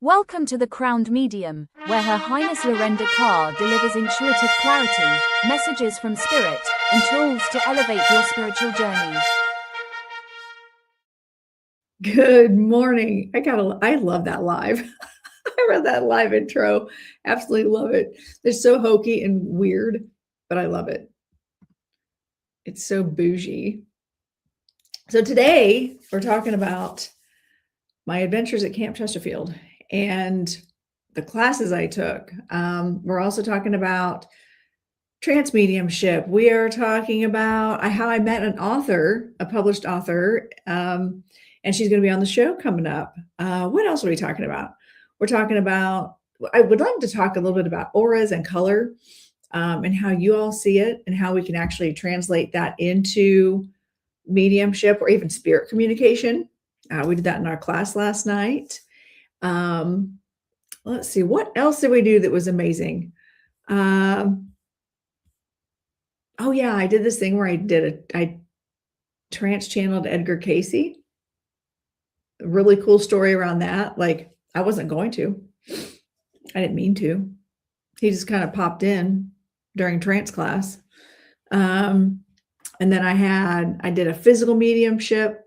Welcome to the Crowned Medium, where Her Highness Lorenda delivers intuitive clarity, messages from spirit, and tools to elevate your spiritual journey. Good morning. I love that live. I read that live intro. Absolutely love it. It's so hokey and weird, but I love it. It's so bougie. So today we're talking about my adventures at Camp Chesterfield and the classes I took. We're also talking about trance mediumship. We are talking about how I met an author, a published author, and she's going to be on the show coming up. What else are we talking about? We're talking about, I would like to talk a little bit about auras and color, and how you all see it and how we can actually translate that into mediumship or even spirit communication. We did that in our class last night. Let's see, what else did we do that was amazing? Oh yeah, I did this thing where I trance channeled Edgar Cayce. A really cool story around that. Like, I wasn't going to. I didn't mean to. He just kind of popped in during trance class. And then I did a physical mediumship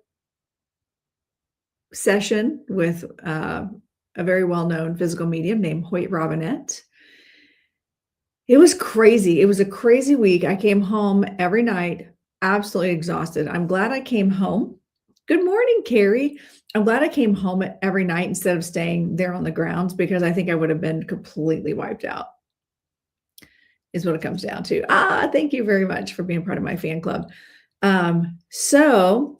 session with a very well-known physical medium named Hoyt Robinette. It was crazy. It was a crazy week. I came home every night, absolutely exhausted. I'm glad I came home. Good morning, Carrie. I'm glad I came home every night instead of staying there on the grounds, because I think I would have been completely wiped out, is what it comes down to. Thank you very much for being part of my fan club. So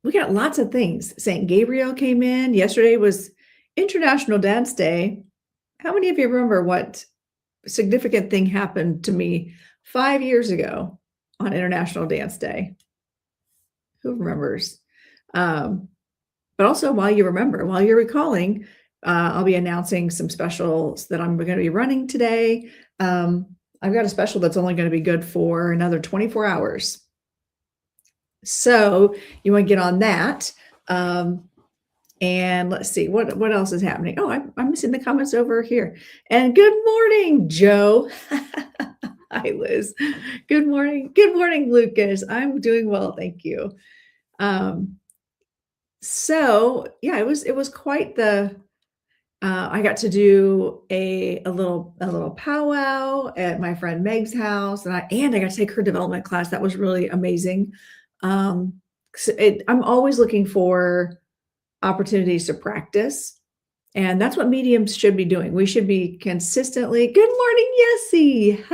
we got lots of things. St. Gabriel came in. Yesterday was International Dad's Day. How many of you remember what significant thing happened to me 5 years ago on International Dance Day? Who remembers? But also, while you're recalling, I'll be announcing some specials that I'm going to be running today. I've got a special that's only going to be good for another 24 hours. So you want to get on that. And let's see, what else is happening? Oh, I'm missing the comments over here. And good morning, Joe. Hi, Liz. Good morning. Good morning, Lucas. I'm doing well, thank you. So yeah, it was quite the. I got to do a little powwow at my friend Meg's house, and I got to take her development class. That was really amazing. I'm always looking for opportunities to practice, and that's what mediums should be doing. We should be consistently. Good morning, Yessie.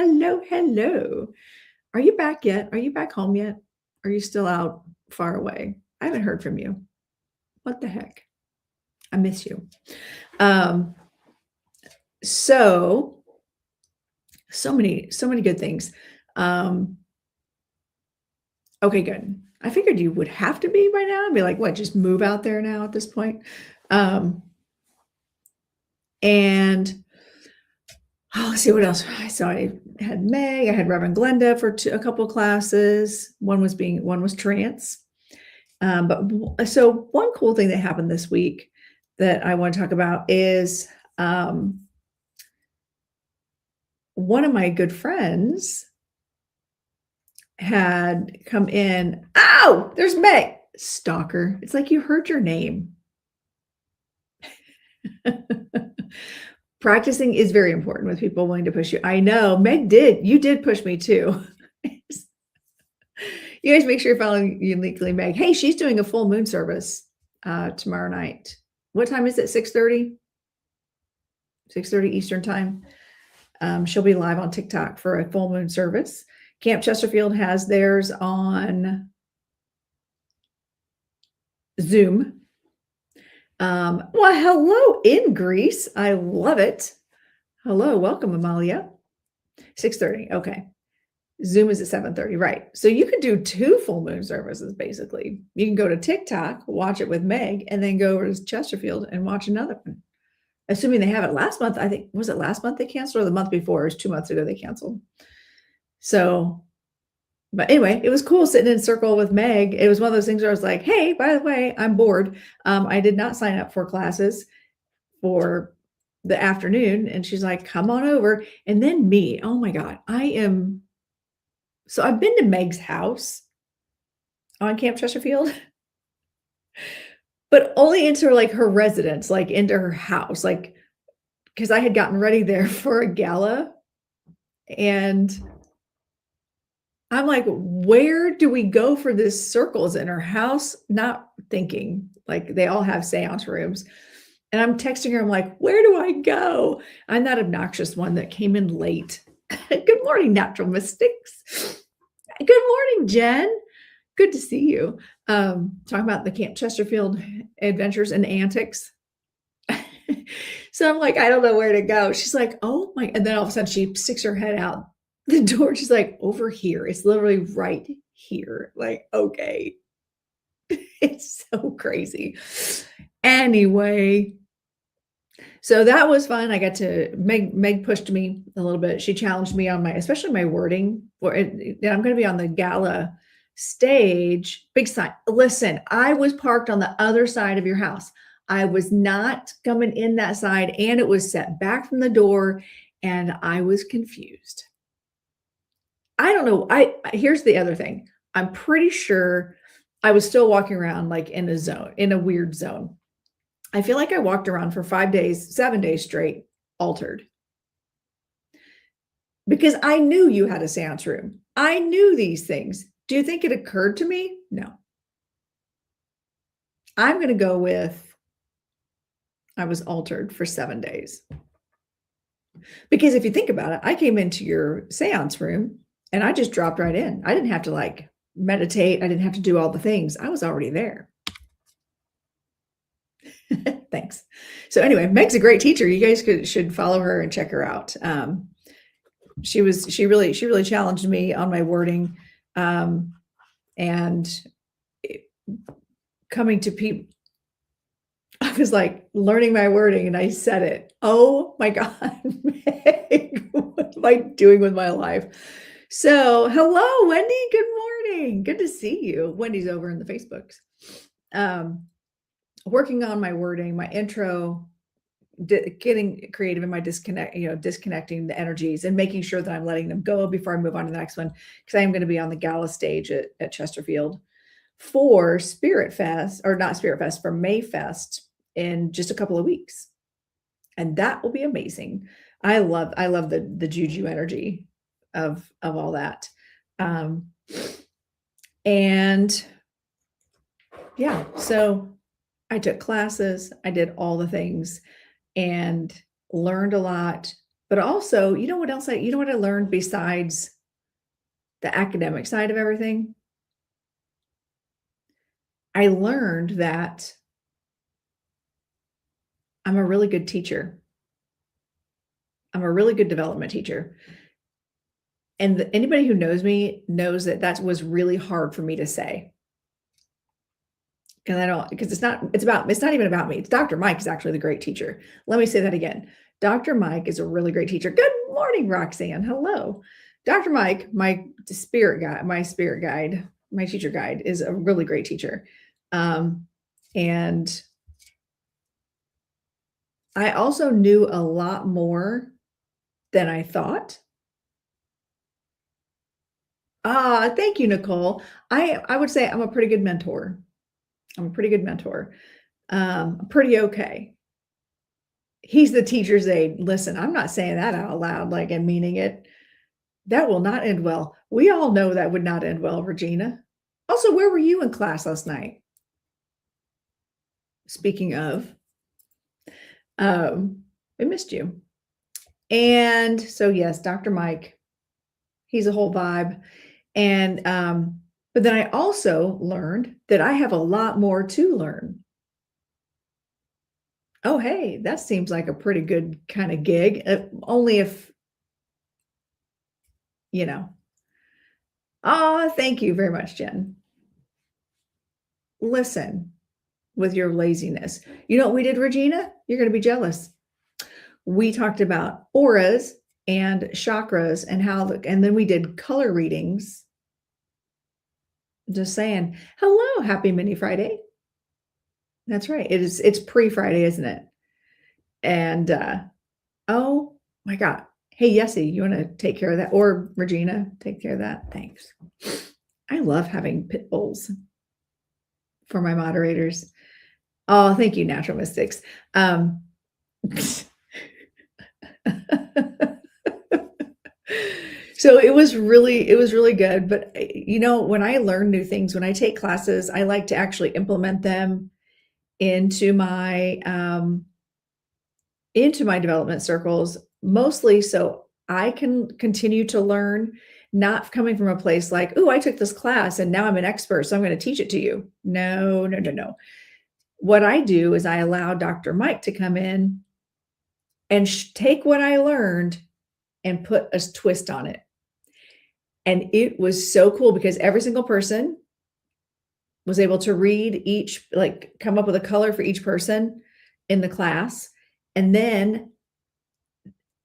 Hello. Are you back yet? Are you back home yet? Are you still out far away? I haven't heard from you. What the heck? I miss you. So many good things. Okay, good. I figured you would have to be by now. I'd be like, what, just move out there now at this point? And let's see what else. So I had Meg, I had Reverend Glenda for a couple of classes. One was trance. So one cool thing that happened this week that I want to talk about is one of my good friends had come in. Oh, there's Meg. Stalker. It's like you heard your name. Practicing is very important with people willing to push you. I know, Meg did. You did push me too. You guys make sure you're following Uniquely Meg. Hey, she's doing a full moon service tomorrow night. What time is it? 6:30? 6:30 Eastern time. She'll be live on TikTok for a full moon service. Camp Chesterfield has theirs on Zoom. Well, hello in Greece. I love it. Hello, welcome, Amalia. 6:30. Okay. Zoom is at 7:30, right? So you could do 2 full moon services, basically. You can go to TikTok, watch it with Meg, and then go over to Chesterfield and watch another one. Assuming they have it. Last month, I think, was it last month they canceled or the month before? It was 2 months ago they canceled. So, but anyway, it was cool sitting in a circle with Meg. It was one of those things where I was like, hey, by the way, I'm bored. I did not sign up for classes. for the afternoon. And she's like, come on over. And then me, oh my God, so I've been to Meg's house on Camp Chesterfield, but only into like her residence, like into her house, like, because I had gotten ready there for a gala. And I'm like, where do we go for this circles in her house? Not thinking, like they all have seance rooms. And I'm texting her, I'm like, where do I go? I'm that obnoxious one that came in late. Good morning, natural mystics. Good morning, Jen. Good to see you. Talking about the Camp Chesterfield adventures and antics. So I'm like, I don't know where to go. She's like, oh my, and then all of a sudden she sticks her head out the door. She's like, over here. It's literally right here. Like, okay. It's so crazy. Anyway, so that was fun. I got to, Meg pushed me a little bit. She challenged me on especially my wording. I'm going to be on the gala stage. Big sign. Listen, I was parked on the other side of your house. I was not coming in that side, and it was set back from the door, and I was confused. I don't know. Here's the other thing. I'm pretty sure I was still walking around like in a weird zone. I feel like I walked around for 7 days straight, altered. Because I knew you had a seance room. I knew these things. Do you think it occurred to me? No. I'm going to go with I was altered for 7 days. Because if you think about it, I came into your seance room and I just dropped right in. I didn't have to like meditate. I didn't have to do all the things. I was already there. Thanks. So anyway, Meg's a great teacher. You guys should follow her and check her out. She really challenged me on my wording, and coming to people. I was like learning my wording and I said it. Oh my God, Meg, what am I doing with my life? So hello, Wendy. Good morning. Good to see you. Wendy's over in the Facebooks. Working on my wording, my intro, getting creative in my disconnecting the energies and making sure that I'm letting them go before I move on to the next one. Because I am going to be on the gala stage at Chesterfield for Spirit Fest, or not Spirit Fest, for May Fest in just a couple of weeks. And that will be amazing. I love the juju energy of all that. And yeah, so I took classes, I did all the things and learned a lot, but also, you know what I learned besides the academic side of everything? I learned that I'm a really good teacher. I'm a really good development teacher. And anybody who knows me knows that was really hard for me to say. And because it's not even about me. It's Dr. Mike is actually the great teacher. Let me say that again. Dr. Mike is a really great teacher. Good morning, Roxanne. Hello. Dr. Mike, my teacher guide is a really great teacher. And I also knew a lot more than I thought. Thank you, Nicole. I would say I'm a pretty good mentor. Pretty okay. He's the teacher's aide. Listen, I'm not saying that out loud like I'm meaning it. That will not end well. We all know that would not end well, Regina. Also, where were you in class last night? Speaking of, we missed you. And so, yes, Dr. Mike, he's a whole vibe. And, but then I also learned that I have a lot more to learn. Oh, hey, that seems like a pretty good kind of gig. Only if, thank you very much, Jen. Listen, with your laziness. You know what we did, Regina? You're going to be jealous. We talked about auras and chakras and then we did color readings. Just saying, hello, happy mini Friday. That's right. It's pre-Friday, isn't it? And oh my God. Hey, Yessie, you want to take care of that? Or Regina, take care of that. Thanks. I love having pit bulls for my moderators. Oh, thank you, Natural Mystics. So it was really good. But when I learn new things, when I take classes, I like to actually implement them into my development circles, mostly so I can continue to learn, not coming from a place like, oh, I took this class and now I'm an expert, so I'm going to teach it to you. No. What I do is I allow Dr. Mike to come in and take what I learned and put a twist on it. And it was so cool because every single person was able to read each, like come up with a color for each person in the class. And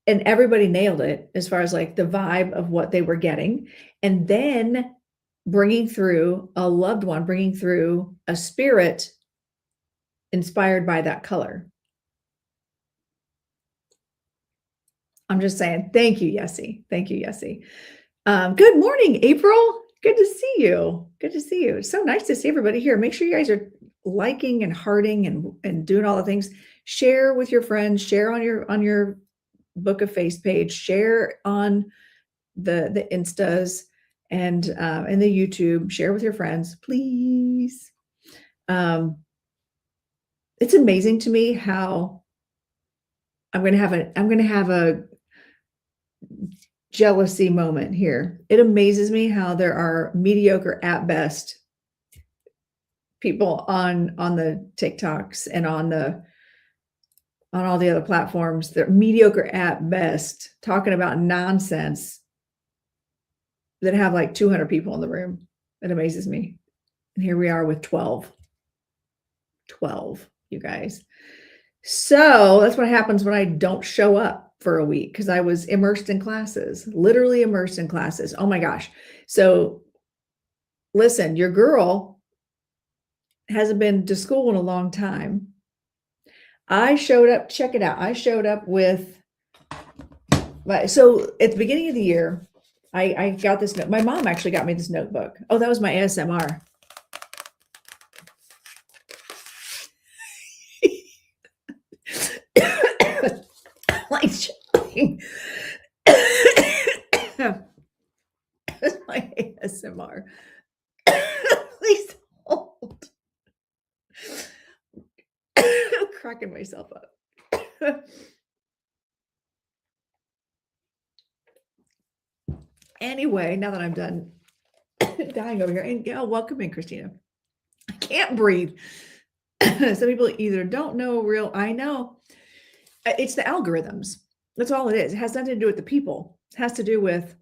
everybody nailed it as far as like the vibe of what they were getting. And then bringing through a loved one, bringing through a spirit inspired by that color. I'm just saying, thank you, Yessie. Thank you, Yessie. Good morning, April. Good to see you. It's so nice to see everybody here. Make sure you guys are liking and hearting and doing all the things. Share with your friends, share on your Book of Face page, share on the Instas and the YouTube, share with your friends, please. It's amazing to me how I'm going to have a jealousy moment here. It amazes me how there are mediocre at best people on the TikToks and on all the other platforms. They're mediocre at best, talking about nonsense that have like 200 people in the room. It amazes me. And here we are with 12, you guys. So that's what happens when I don't show up for a week, because I was immersed in classes, literally immersed in classes. Oh my gosh. So listen, your girl hasn't been to school in a long time. I showed up, check it out. I showed up with, so at the beginning of the year, I got this note. My mom actually got me this notebook. Oh, that was my ASMR. Like that's my ASMR. Please hold. I'm cracking myself up. Anyway, now that I'm done dying over here, and welcome in, Christina. I can't breathe. Some people either don't know I know. It's the algorithms. That's all it is. It has nothing to do with the people. It has to do with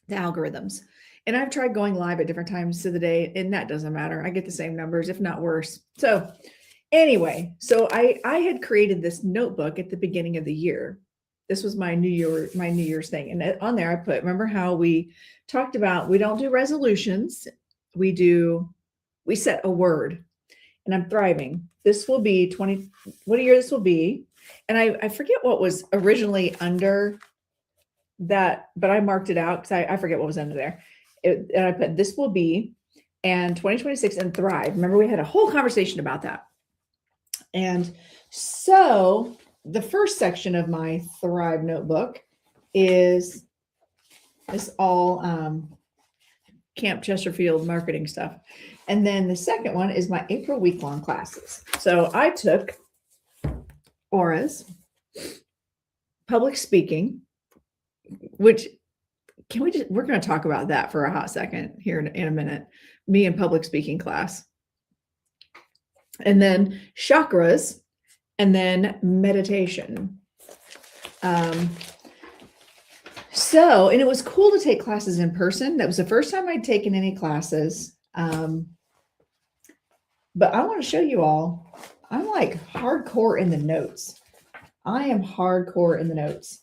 the algorithms. And I've tried going live at different times of the day, and that doesn't matter. I get the same numbers, if not worse. So anyway, so I had created this notebook at the beginning of the year. This was my New Year's thing. And on there I put, remember how we talked about, we don't do resolutions. We set a word, and I'm thriving. This will be what a year this will be. And I forget what was originally under that, but I marked it out because I forget what was under there. And I put, this will be, and 2026 and thrive. Remember, we had a whole conversation about that. And so the first section of my Thrive notebook is all Camp Chesterfield marketing stuff. And then the second one is my April week-long classes. So I took auras, public speaking, which we're going to talk about that for a hot second here in a minute. Me and public speaking class. And then chakras, and then meditation. And it was cool to take classes in person. That was the first time I'd taken any classes. But I want to show you all, I'm like hardcore in the notes. I am hardcore in the notes.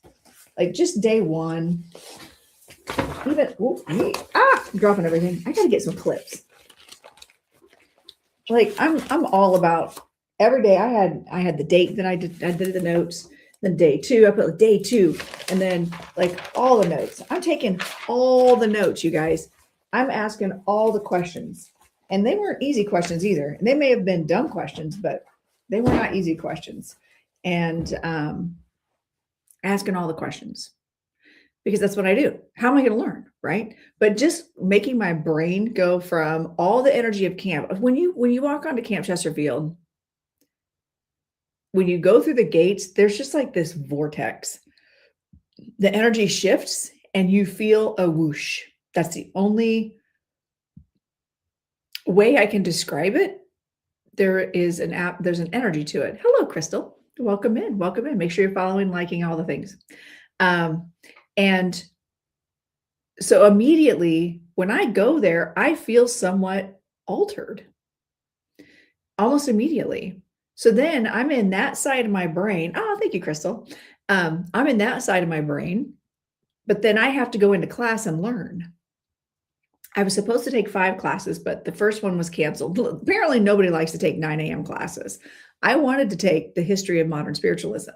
Like just day one, even, I'm dropping everything. I got to get some clips. Like I'm all about every day I had the date, then I did the notes, then day 2, I put day 2, and then like all the notes. I'm taking all the notes, you guys. I'm asking all the questions, and they weren't easy questions either. And they may have been dumb questions, but they were not easy questions. And asking all the questions, because that's what I do. How am I going to learn, right? But just making my brain go from all the energy of camp. When you walk onto Camp Chesterfield, when you go through the gates, there's just like this vortex. The energy shifts and you feel a whoosh. That's the only way I can describe it. There's an energy to it. Hello, Crystal. Welcome in. Welcome in. Make sure you're following, liking all the things. And so immediately when I go there, I feel somewhat altered almost immediately. So then I'm in that side of my brain. Oh, thank you, Crystal. I'm in that side of my brain, but then I have to go into class and learn. I was supposed to take 5 classes, but the first one was canceled. Apparently nobody likes to take 9 a.m. classes. I wanted to take the history of modern spiritualism.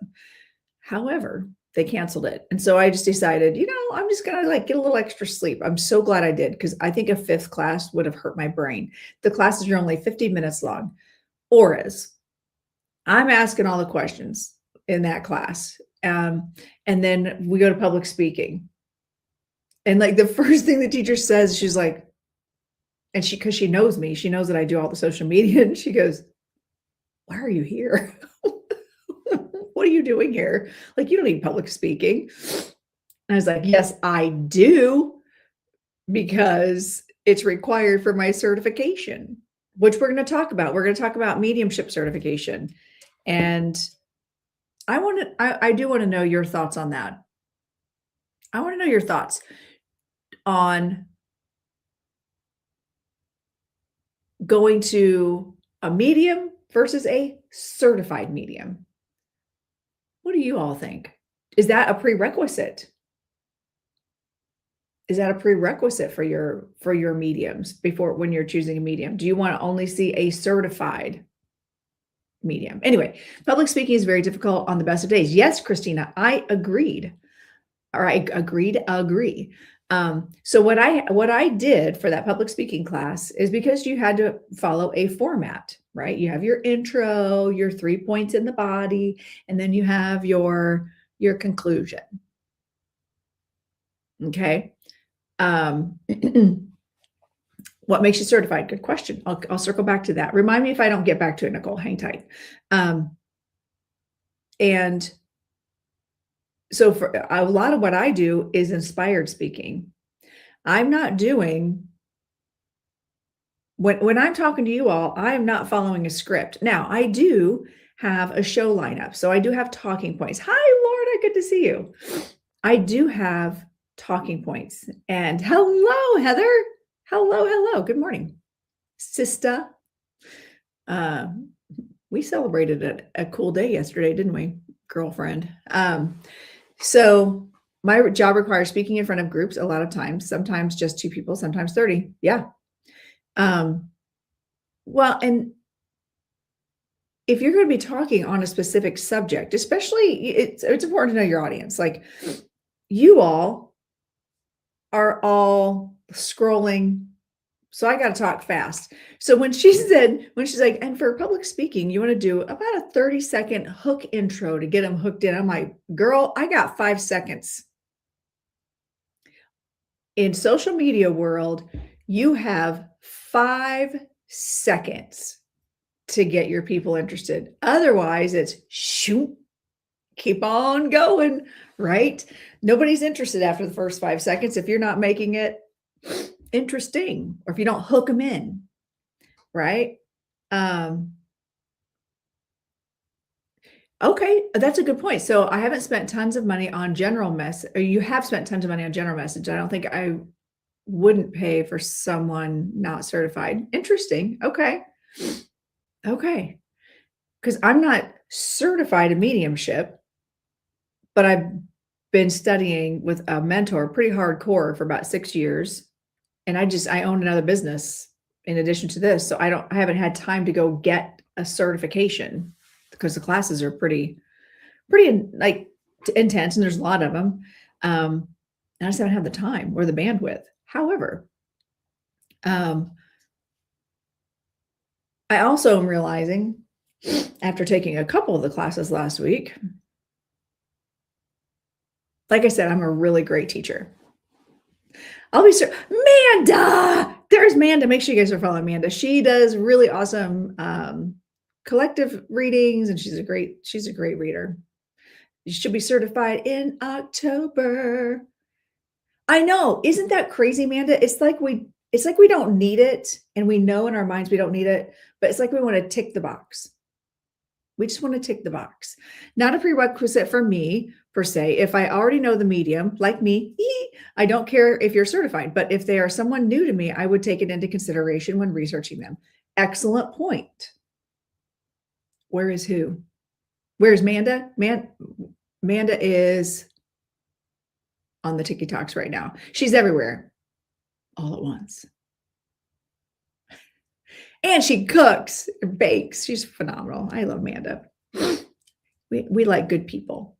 However, they canceled it. And so I just decided, I'm just going to like get a little extra sleep. I'm so glad I did, because I think a 5th class would have hurt my brain. The classes are only 50 minutes long. Auras. I'm asking all the questions in that class. And then we go to public speaking. And like the first thing the teacher says, she's like, and because she knows me, she knows that I do all the social media. And she goes, why are you here? What are you doing here? Like, you don't need public speaking. And I was like, yes, I do, because it's required for my certification, which we're going to talk about. We're going to talk about mediumship certification. And I do want to know your thoughts on that. I want to know your thoughts on going to a medium versus a certified medium. What do you all think? Is that a prerequisite? Is that a prerequisite for your mediums when you're choosing a medium? Do you want to only see a certified medium? Anyway, public speaking is very difficult on the best of days. Yes, Christina, I agreed. All right, agree. So what I did for that public speaking class is, because you had to follow a format, right? You have your intro, your 3 points in the body, and then you have your conclusion. Okay. What makes you certified? Good question. I'll circle back to that. Remind me if I don't get back to it, Nicole. Hang tight. And so for a lot of what I do is inspired speaking. I'm not doing, when I'm talking to you all, I'm not following a script. Now, I do have a show lineup. So I do have talking points. Hi, Lorenda, good to see you. I do have talking points. And hello, Heather. Hello. Good morning, sister. We celebrated a cool day yesterday, didn't we, girlfriend? So my job requires speaking in front of groups a lot of times, sometimes just 2 people, sometimes 30. Yeah. Well, and if you're going to be talking on a specific subject, especially, it's important to know your audience. Like, you all are all scrolling. So I got to talk fast. So when she's like, and for public speaking, you want to do about a 30-second hook intro to get them hooked in. I'm like, girl, I got 5 seconds. In social media world, you have 5 seconds to get your people interested. Otherwise, it's shoot, keep on going, right? Nobody's interested after the first 5 seconds if you're not making it interesting, or if you don't hook them in, right? Okay, that's a good point. So I haven't spent tons of money on general message, or you have spent tons of money on general message. I don't think I wouldn't pay for someone not certified. Interesting. Okay. Because I'm not certified in mediumship, but I've been studying with a mentor pretty hardcore for about 6 years. And I own another business in addition to this. So I haven't had time to go get a certification because the classes are pretty like intense, and there's a lot of them. And I just haven't had the time or the bandwidth. However, I also am realizing after taking a couple of the classes last week, like I said, I'm a really great teacher. I'll be Manda. There's Manda. Make sure you guys are following Manda. She does really awesome collective readings, and she's a great reader. You should be certified in October. I know. Isn't that crazy, Manda? It's like we don't need it, and we know in our minds we don't need it, but it's like we want to tick the box. We just want to tick the box. Not a prerequisite for me, per se. If I already know the medium, like me, I don't care if you're certified. But if they are someone new to me, I would take it into consideration when researching them. Excellent point. Where is who? Where's Manda? Manda is on the TikToks right now. She's everywhere all at once. And she cooks and bakes. She's phenomenal. I love Manda. We like good people.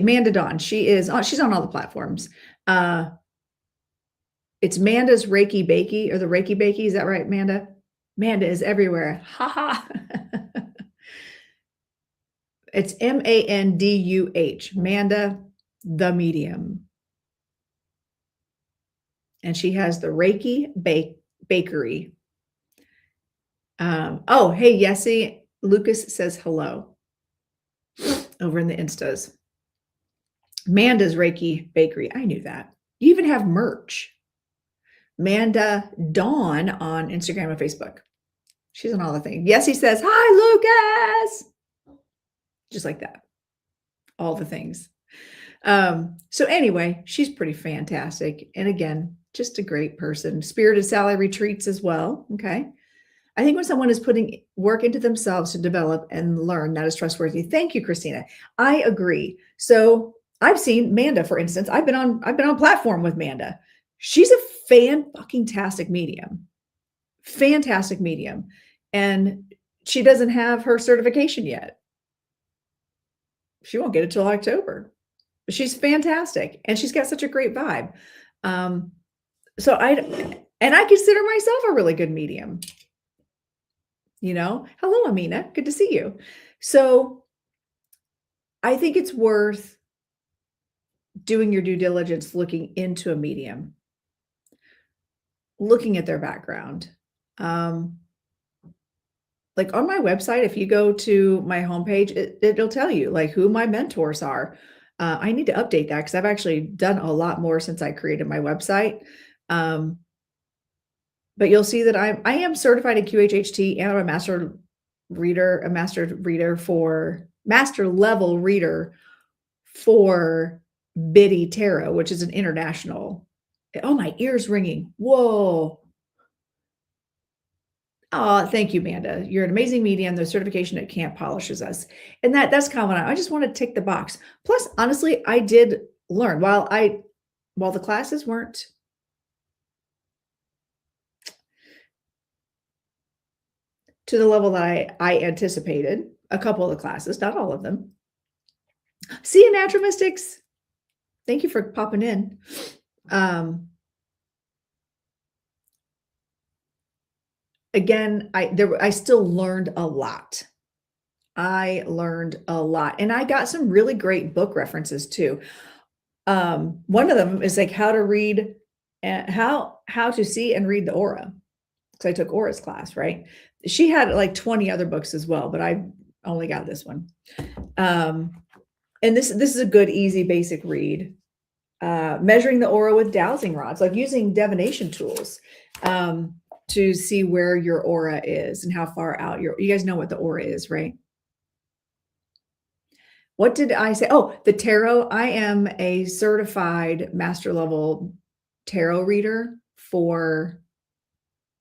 Manda Dawn. She's on all the platforms. It's Manda's Reiki Bakey, or the Reiki Bakey. Is that right, Manda? Manda is everywhere. Ha ha. It's Manduh. Manda the Medium. And she has the Reiki Bakery. Oh, hey, Yessie. Lucas says hello over in the Instas. Manda's Reiki Bakery. I knew that. You even have merch. Manda Dawn on Instagram and Facebook. She's on all the things. Yessie says, hi, Lucas. Just like that. All the things. So anyway, she's pretty fantastic. And again, just a great person. Spirited Sally retreats as well. Okay. I think when someone is putting work into themselves to develop and learn, that is trustworthy. Thank you, Christina. I agree. So I've seen Manda, for instance. I've been on platform with Manda. She's a fan-fucking-tastic medium. Fantastic medium. And she doesn't have her certification yet. She won't get it till October. But she's fantastic. And she's got such a great vibe. So I consider myself a really good medium. You know, hello, Amina. Good to see you. So I think it's worth doing your due diligence, looking into a medium, looking at their background. Like on my website, if you go to my homepage, it'll tell you like who my mentors are. I need to update that because I've actually done a lot more since I created my website. But you'll see that I am certified in QHHT, and I'm a master level reader for Biddy Tarot, which is an international. Oh, my ear's ringing. Whoa. Oh, thank you, Manda. You're an amazing medium. The certification at Camp polishes us. And that's kind of what I just want to tick the box. Plus, honestly, I did learn while the classes weren't to the level that I anticipated, a couple of the classes, not all of them. See you, Natural Mystics. Thank you for popping in. Again, I still learned a lot. And I got some really great book references too. One of them is like how to read, how to see and read the aura. Because I took Aura's class, right? She had like 20 other books as well, but I only got this one. And this is a good, easy, basic read. Measuring the aura with dowsing rods, like using divination tools to see where your aura is and how far out you guys know what the aura is, right? What did I say? Oh, the tarot. I am a certified master level tarot reader for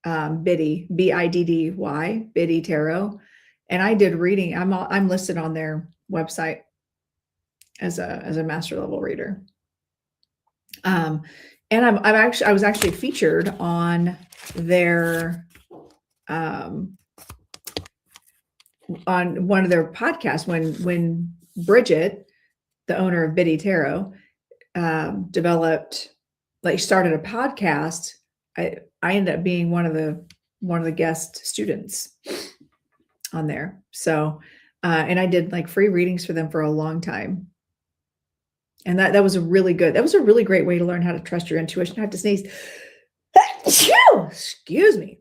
Biddy, Biddy, Biddy Tarot. And I did reading. I'm listed on their website as a master level reader. And I was actually featured on their on one of their podcasts when Bridget, the owner of Biddy Tarot, started a podcast. I ended up being one of the guest students on there. So, and I did like free readings for them for a long time. And that was a really great way to learn how to trust your intuition. I have to sneeze. Excuse me.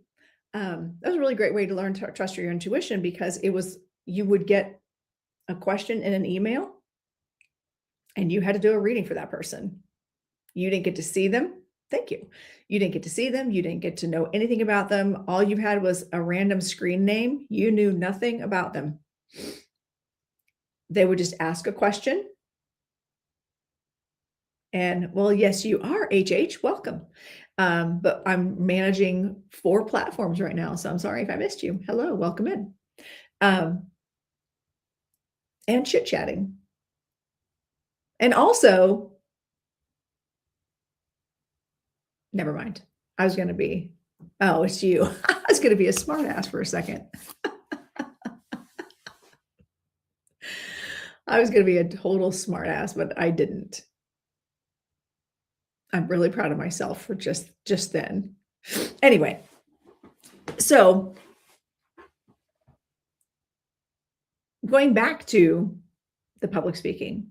That was a really great way to learn to trust your intuition, because you would get a question in an email and you had to do a reading for that person. You didn't get to see them. Thank you. You didn't get to see them. You didn't get to know anything about them. All you had was a random screen name. You knew nothing about them. They would just ask a question. And, well, yes, you are HH. Welcome. But I'm managing 4 platforms right now. So I'm sorry if I missed you. Hello, welcome in. And chit-chatting. And also, never mind. It's you. I was going to be a smart ass for a second. I was going to be a total smart ass, but I didn't. I'm really proud of myself for just then. Anyway, so going back to the public speaking.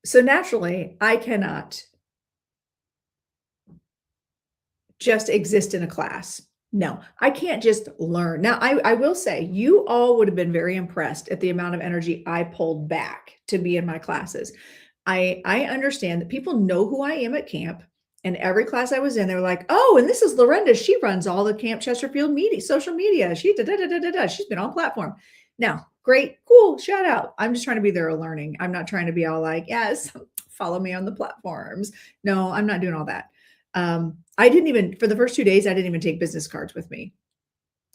So naturally, I cannot just exist in a class. No, I can't just learn. Now, I will say you all would have been very impressed at the amount of energy I pulled back to be in my classes. I understand that people know who I am at camp, and every class I was in, they were like, oh, and this is Lorenda. She runs all the Camp Chesterfield social media. She's been on platform. Now, great, cool, shout out. I'm just trying to be there learning. I'm not trying to be all like, yes, follow me on the platforms. No, I'm not doing all that. For the first 2 days, I didn't even take business cards with me.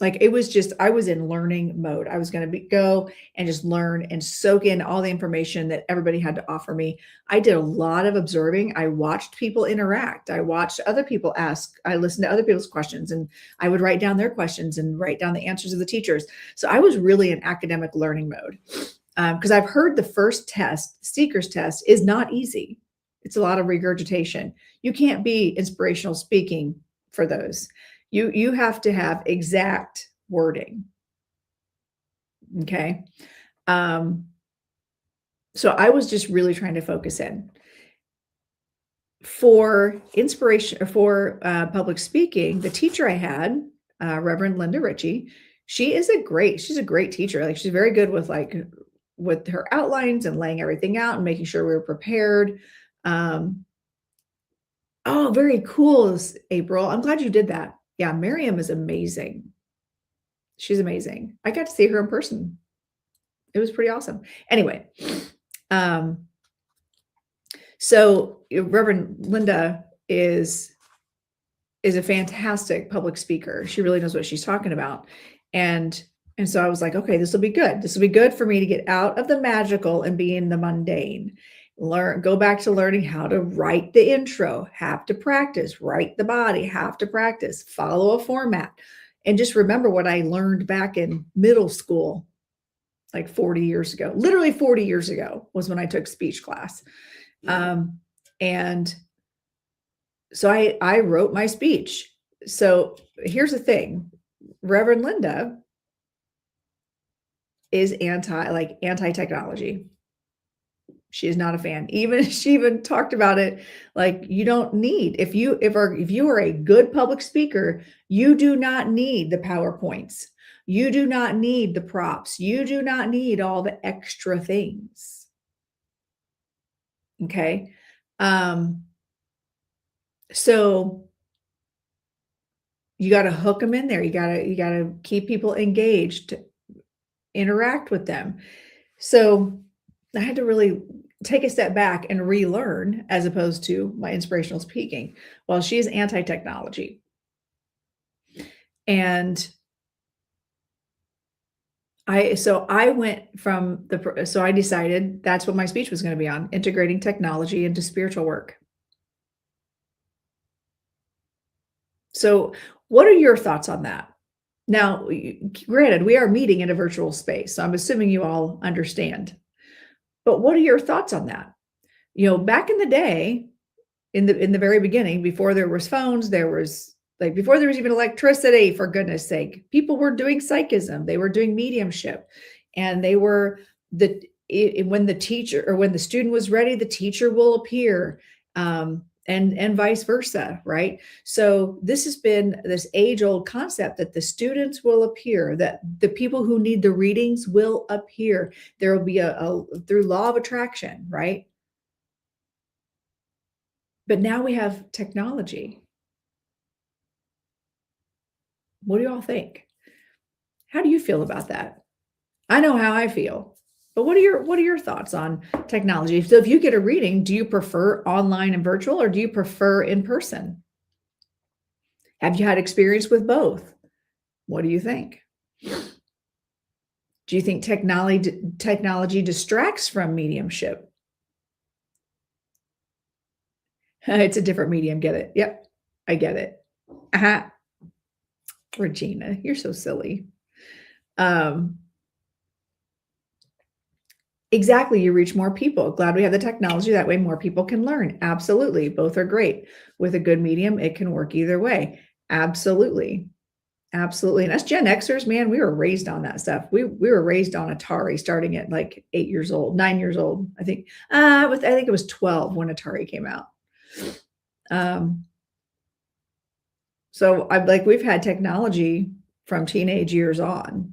Like, it was just, I was in learning mode. I was going to go and just learn and soak in all the information that everybody had to offer me. I did a lot of observing. I watched people interact. I watched other people ask. I listened to other people's questions, and I would write down their questions and write down the answers of the teachers. So I was really in academic learning mode, because I've heard the first test, seeker's test, is not easy. It's a lot of regurgitation. You can't be inspirational speaking for those. You have to have exact wording. Okay. So I was just really trying to focus in. For inspiration, or for public speaking, the teacher I had, Reverend Linda Ritchie, she's a great teacher. Like, she's very good with her outlines and laying everything out and making sure we were prepared. Oh, very cool, April. I'm glad you did that. Yeah, Miriam is amazing. She's amazing. I got to see her in person. It was pretty awesome. Anyway, so Reverend Linda is a fantastic public speaker. She really knows what she's talking about. And so I was like, okay, this will be good. This will be good for me to get out of the magical and be in the mundane. Go back to learning how to write the intro, have to practice, write the body, have to practice, follow a format. And just remember what I learned back in middle school, like 40 years ago. Literally 40 years ago was when I took speech class. And so I wrote my speech. So here's the thing. Reverend Linda is anti-technology. She is not a fan. She even talked about it. Like, you don't need, if you are a good public speaker, you do not need the PowerPoints. You do not need the props. You do not need all the extra things. Okay. So you got to hook them in there. You got to keep people engaged, interact with them. So I had to really take a step back and relearn, as opposed to my inspirational speaking. Well, she's anti-technology. And I decided that's what my speech was going to be on: integrating technology into spiritual work. So what are your thoughts on that? Now, granted, we are meeting in a virtual space, so I'm assuming you all understand. But what are your thoughts on that? Back in the day, in the very beginning, before there was phones, before there was even electricity, for goodness sake, people were doing psychism, they were doing mediumship, and they were when the teacher or when the student was ready, the teacher will appear, and vice versa, right? So this has been this age-old concept that the students will appear, that the people who need the readings will appear. There will be through law of attraction, right? But now we have technology. What do you all think? How do you feel about that? I know how I feel, but what are your thoughts on technology? So if you get a reading, do you prefer online and virtual, or do you prefer in person? Have you had experience with both? What do you think? Do you think technology distracts from mediumship? It's a different medium. Get it? Yep, I get it. Regina, you're so silly. Exactly. You reach more people. Glad we have the technology. That way more people can learn. Absolutely. Both are great. With a good medium, it can work either way. Absolutely. Absolutely. And us Gen Xers, man, we were raised on that stuff. We were raised on Atari starting at like 9 years old, I think. I think it was 12 when Atari came out. So we've had technology from teenage years on.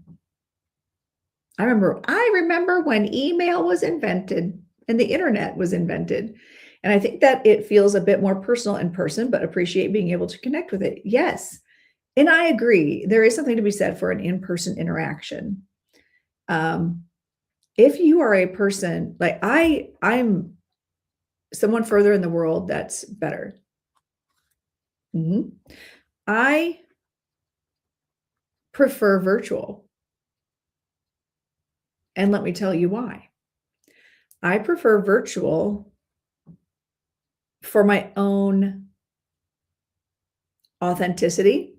I remember when email was invented and the internet was invented. And I think that it feels a bit more personal in person, but appreciate being able to connect with it. Yes. And I agree. There is something to be said for an in-person interaction. If you are a person, like I'm someone further in the world that's better. I prefer virtual. And let me tell you why. I prefer virtual for my own authenticity,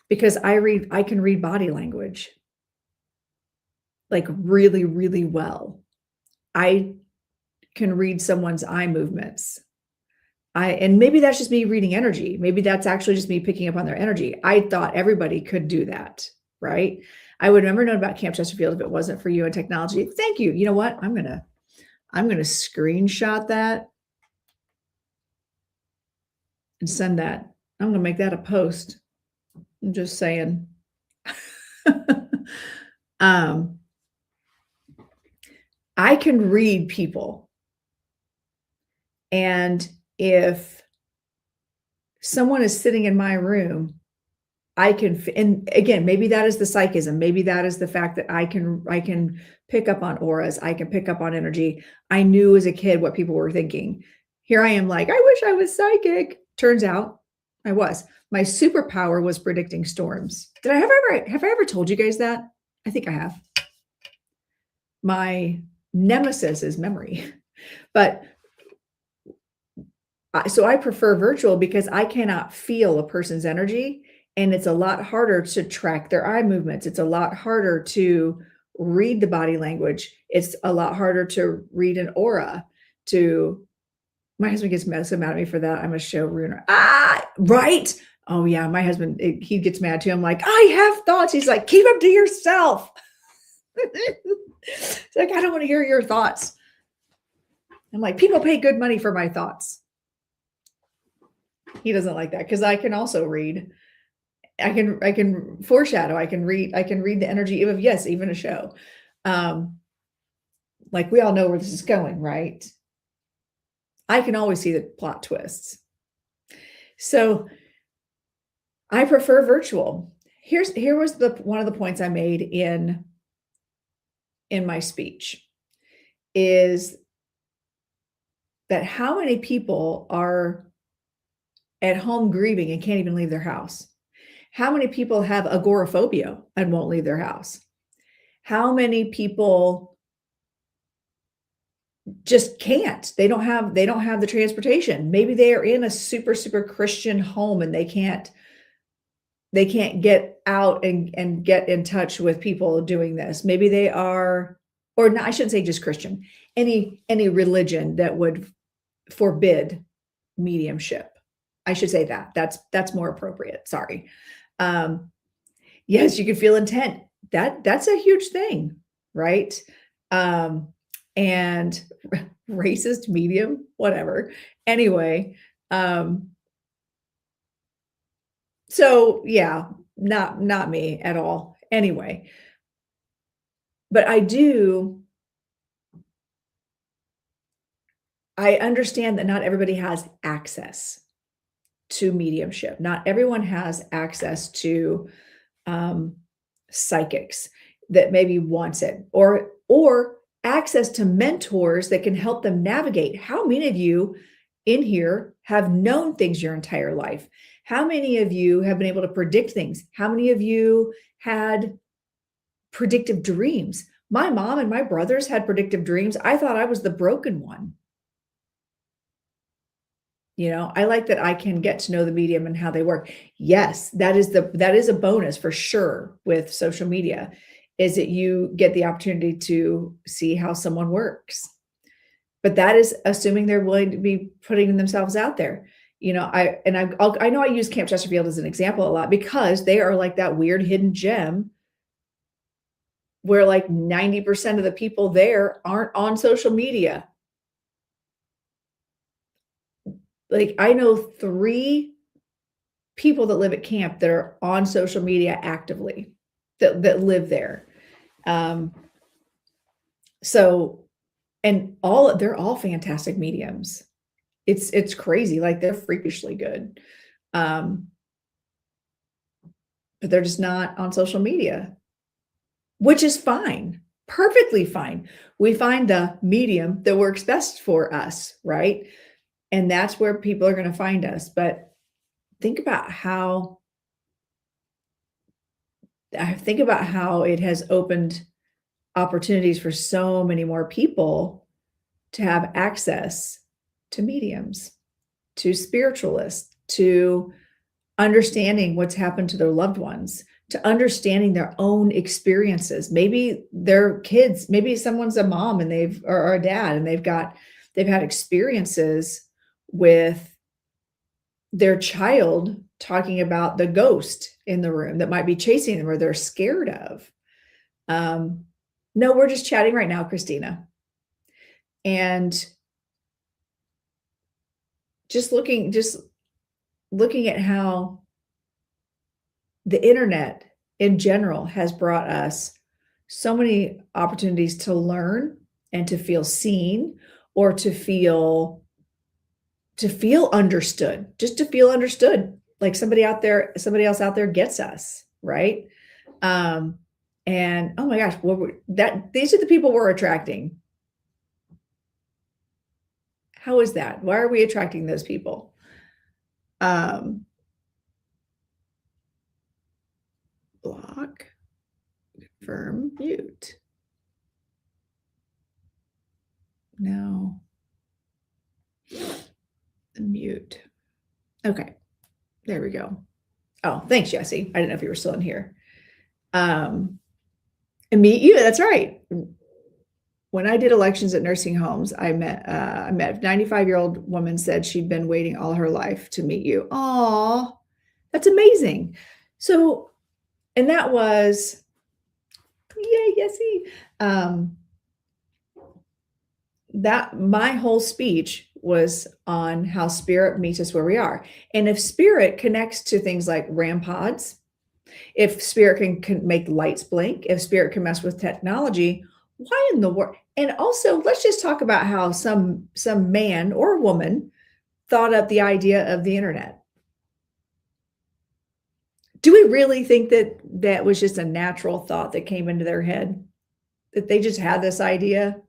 because I can read body language like really, really well. I can read someone's eye movements. And maybe that's just me reading energy. Maybe that's actually just me picking up on their energy. I thought everybody could do that, right? I would never known about Camp Chesterfield if it wasn't for you and technology. Thank you. You know what? I'm gonna screenshot that and send that. I'm gonna make that a post. I'm just saying. I can read people. And if someone is sitting in my room, and again, maybe that is the psychism. Maybe that is the fact that I can pick up on auras. I can pick up on energy. I knew as a kid what people were thinking. Here I am like, I wish I was psychic. Turns out I was. My superpower was predicting storms. Have I ever told you guys that? I think I have. My nemesis is memory. But so I prefer virtual because I cannot feel a person's energy, and it's a lot harder to track their eye movements. It's a lot harder to read the body language. It's a lot harder to read an aura. My husband gets so mad at me for that. I'm a show ruiner. Right. Oh yeah. My husband, he gets mad too. I'm like, I have thoughts. He's like, keep them to yourself. It's like, I don't want to hear your thoughts. I'm like, people pay good money for my thoughts. He doesn't like that because I can also read. I can foreshadow. I can read the energy of, yes, even a show. Like we all know where this is going, right? I can always see the plot twists. So I prefer virtual. Here was one of the points I made in my speech is that how many people are at home grieving and can't even leave their house? How many people have agoraphobia and won't leave their house? How many people just can't? They don't have the transportation. Maybe they are in a super, super Christian home and they can't they can't get out and get in touch with people doing this. Maybe they are, or not, I shouldn't say just Christian, any religion that would forbid mediumship. I should say that. That's more appropriate. Sorry. Yes, you can feel intent. That's a huge thing, right? And racist medium, whatever. Anyway, so yeah, not me at all. Anyway, but I understand that not everybody has access to mediumship. Not everyone has access to psychics that maybe wants it, or access to mentors that can help them navigate. How many of you in here have known things your entire life? How many of you have been able to predict things? How many of you had predictive dreams? My mom and my brothers had predictive dreams. I thought I was the broken one. You know, I like that I can get to know the medium and how they work. Yes, that is a bonus for sure with social media, is that you get the opportunity to see how someone works. But that is assuming they're willing to be putting themselves out there. You know, I know I use Camp Chesterfield as an example a lot because they are like that weird hidden gem where like 90% of the people there aren't on social media. Like I know 3 people that live at camp that are on social media actively that live there. So, and they're all fantastic mediums. It's crazy. Like they're freakishly good. But they're just not on social media, which is fine. Perfectly fine. We find the medium that works best for us, right? And that's where people are going to find us. But think about how it has opened opportunities for so many more people to have access to mediums, to spiritualists, to understanding what's happened to their loved ones, to understanding their own experiences. Maybe their kids, maybe someone's a mom and or a dad, and they've had experiences with their child talking about the ghost in the room that might be chasing them or they're scared of. No, we're just chatting right now, Christina. And just looking at how the internet in general has brought us so many opportunities to learn and to feel seen, or to feel understood, just to feel understood, like somebody else out there gets us, right? And oh my gosh, these are the people we're attracting. How is that? Why are we attracting those people? Block, confirm, mute. No. Mute. Okay. There we go. Oh, thanks, Jesse. I didn't know if you were still in here. And meet you. That's right. When I did elections at nursing homes, I met a 95-year-old woman said she'd been waiting all her life to meet you. Aw, that's amazing. So, and that was, yay, Jesse. That my whole speech was on how spirit meets us where we are. And if spirit connects to things like RAM pods, if spirit can make lights blink, if spirit can mess with technology, why in the world? And also, let's just talk about how some man or woman thought up the idea of the internet. Do we really think that was just a natural thought that came into their head, that they just had this idea?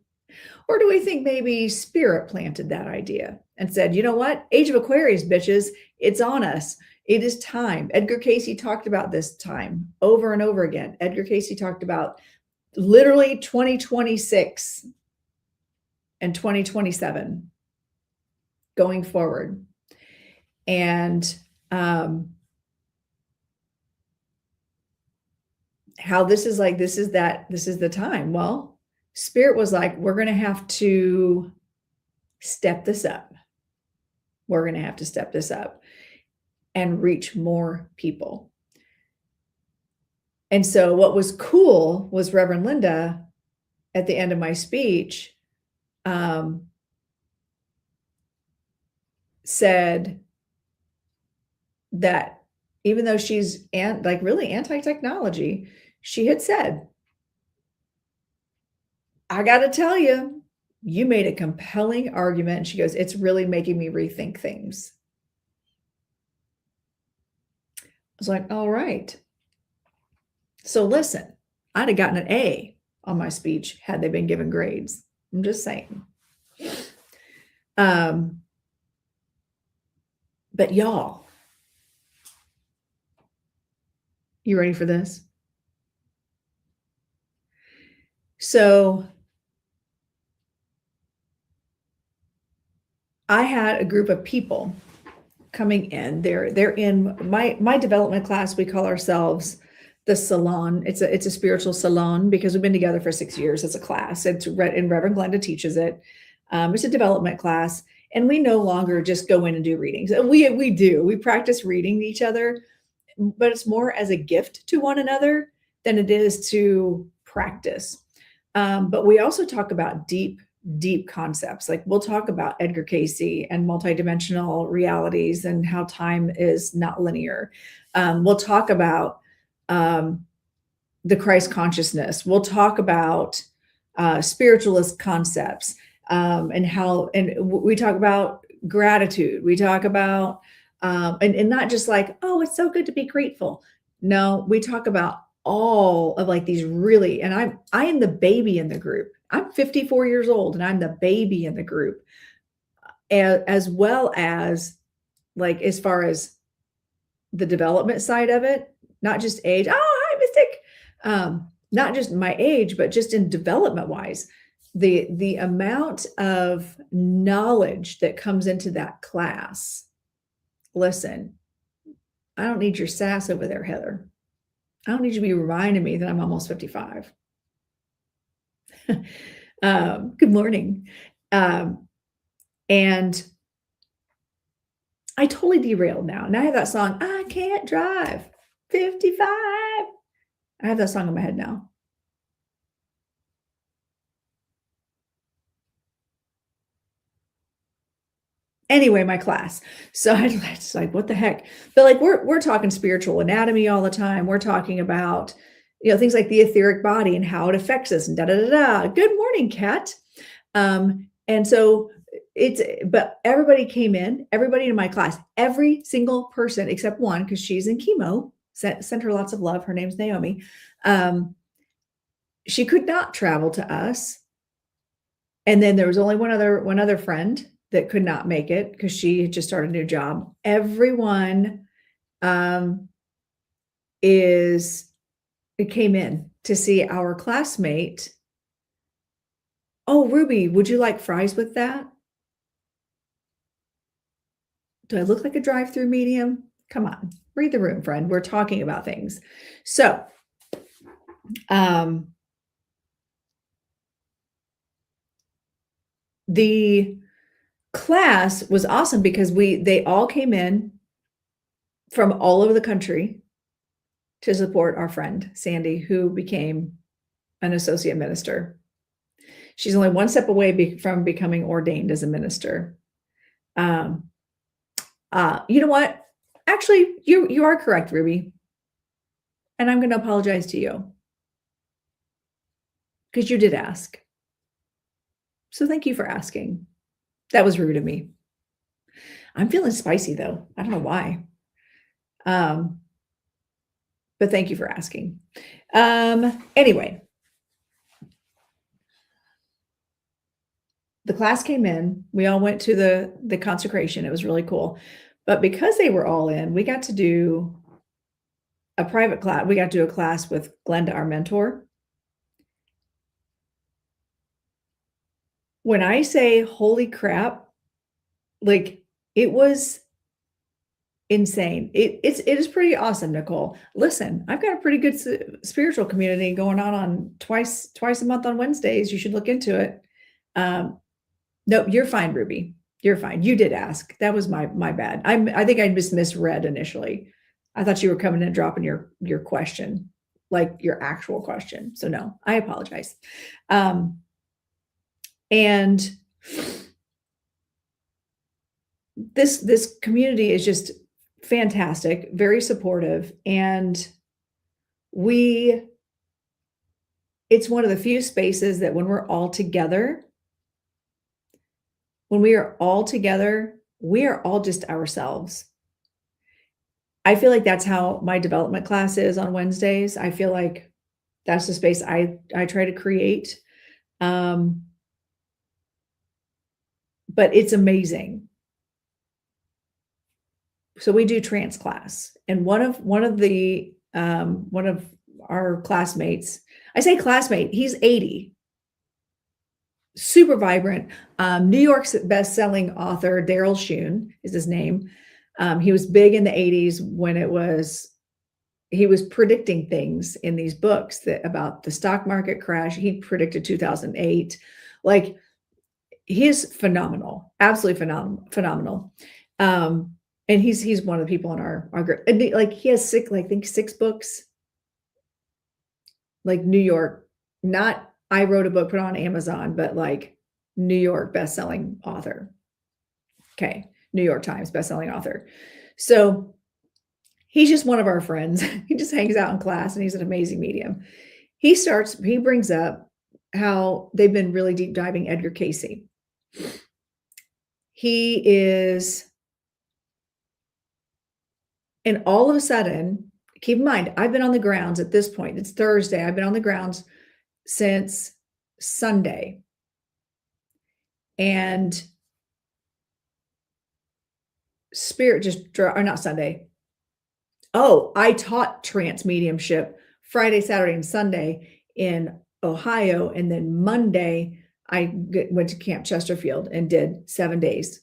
Or do we think maybe spirit planted that idea and said, you know what? Age of Aquarius, bitches, it's on us. It is time. Edgar Cayce talked about this time over and over again. Edgar Cayce talked about literally 2026 and 2027 going forward. And how this is like, this is the time. Well, Spirit was like, we're going to have to step this up. We're going to have to step this up and reach more people. And so what was cool was Reverend Linda, at the end of my speech, said that even though she's really anti-technology, she had said, I got to tell you, you made a compelling argument. And she goes, it's really making me rethink things. I was like, all right. So listen, I'd have gotten an A on my speech had they been given grades. I'm just saying. But y'all, you ready for this? So I had a group of people coming in. They're in my development class. We call ourselves the salon. It's a spiritual salon because we've been together for 6 years as a class. And Reverend Glenda teaches it. It's a development class, and we no longer just go in and do readings. We practice reading to each other, but it's more as a gift to one another than it is to practice. But we also talk about deep concepts. Like we'll talk about Edgar Cayce and multidimensional realities and how time is not linear. We'll talk about the Christ consciousness. We'll talk about spiritualist concepts, and we talk about gratitude. We talk about and not just like, oh, it's so good to be grateful. No, we talk about all of like these really, and I am the baby in the group. I'm 54 years old and I'm the baby in the group, as well as like, as far as the development side of it, not just age. Oh, hi, Mystic. Not just my age, but just in development wise, the amount of knowledge that comes into that class. Listen, I don't need your sass over there, Heather. I don't need you to be reminding me that I'm almost 55. Good morning. And I totally derailed now. Now I have that song, I Can't Drive 55. I have that song in my head now. Anyway, my class. So it's like, what the heck? But like, we're talking spiritual anatomy all the time. We're talking about, things like the etheric body and how it affects us and da, da, da, da. Good morning, Kat. And so but everybody came in, everybody in my class, every single person except one, because she's in chemo, sent her lots of love. Her name's Naomi. She could not travel to us. And then there was only one other friend that could not make it because she had just started a new job. Everyone it came in to see our classmate. Oh, Ruby, would you like fries with that? Do I look like a drive-through medium? Come on, read the room, friend. We're talking about things. So, the class was awesome because they all came in from all over the country to support our friend Sandy, who became an associate minister. She's only one step away from becoming ordained as a minister. You know what? Actually, you are correct, Ruby. And I'm going to apologize to you because you did ask. So thank you for asking. That was rude of me. I'm feeling spicy though. I don't know why. But thank you for asking. Anyway, the class came in. We all went to the consecration. It was really cool. But because they were all in, we got to do a private class. We got to do a class with Glenda, our mentor. When I say holy crap, like it was insane. It is pretty awesome, Nicole. Listen, I've got a pretty good spiritual community going on twice a month on Wednesdays. You should look into it. No, you're fine, Ruby. You're fine. You did ask. That was my bad. I think I just misread initially. I thought you were coming and dropping your question, like your actual question. So no, I apologize. And this community is just fantastic, very supportive, and it's one of the few spaces that when we are all together, we are all just ourselves. I feel like that's how my development class is on Wednesdays. I feel like that's the space I try to create. But it's amazing. So we do trance class, and one of our classmates, I say classmate, he's 80, super vibrant, New York's best-selling author, Daryl Shun is his name. He was big in the 80s when he was predicting things in these books about the stock market crash. He predicted 2008. Like, he is phenomenal, absolutely phenomenal. And he's one of the people in our group. And like, he has I think 6 books. Like New York, not I wrote a book, put on Amazon, but like New York best-selling author. Okay, New York Times best-selling author. So he's just one of our friends. He just hangs out in class, and he's an amazing medium. He brings up how they've been really deep diving Edgar Cayce. He is. And all of a sudden, keep in mind, I've been on the grounds at this point. It's Thursday. I've been on the grounds since Sunday. And Spirit or not Sunday. Oh, I taught trance mediumship Friday, Saturday, and Sunday in Ohio. And then Monday, I went to Camp Chesterfield and did 7 days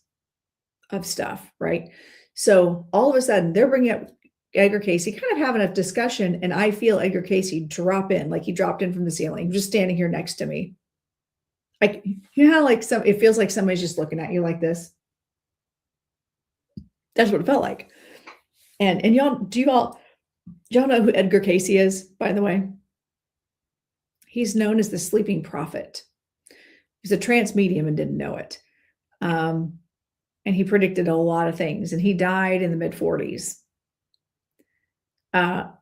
of stuff, right? So all of a sudden, they're bringing up Edgar Cayce, kind of having a discussion, and I feel Edgar Cayce drop in, like he dropped in from the ceiling, just standing here next to me. Like, you know how like it feels like somebody's just looking at you like this? That's what it felt like. And y'all know who Edgar Cayce is, by the way? He's known as the sleeping prophet. He's a trance medium and didn't know it. And he predicted a lot of things, and he died in the mid-40s.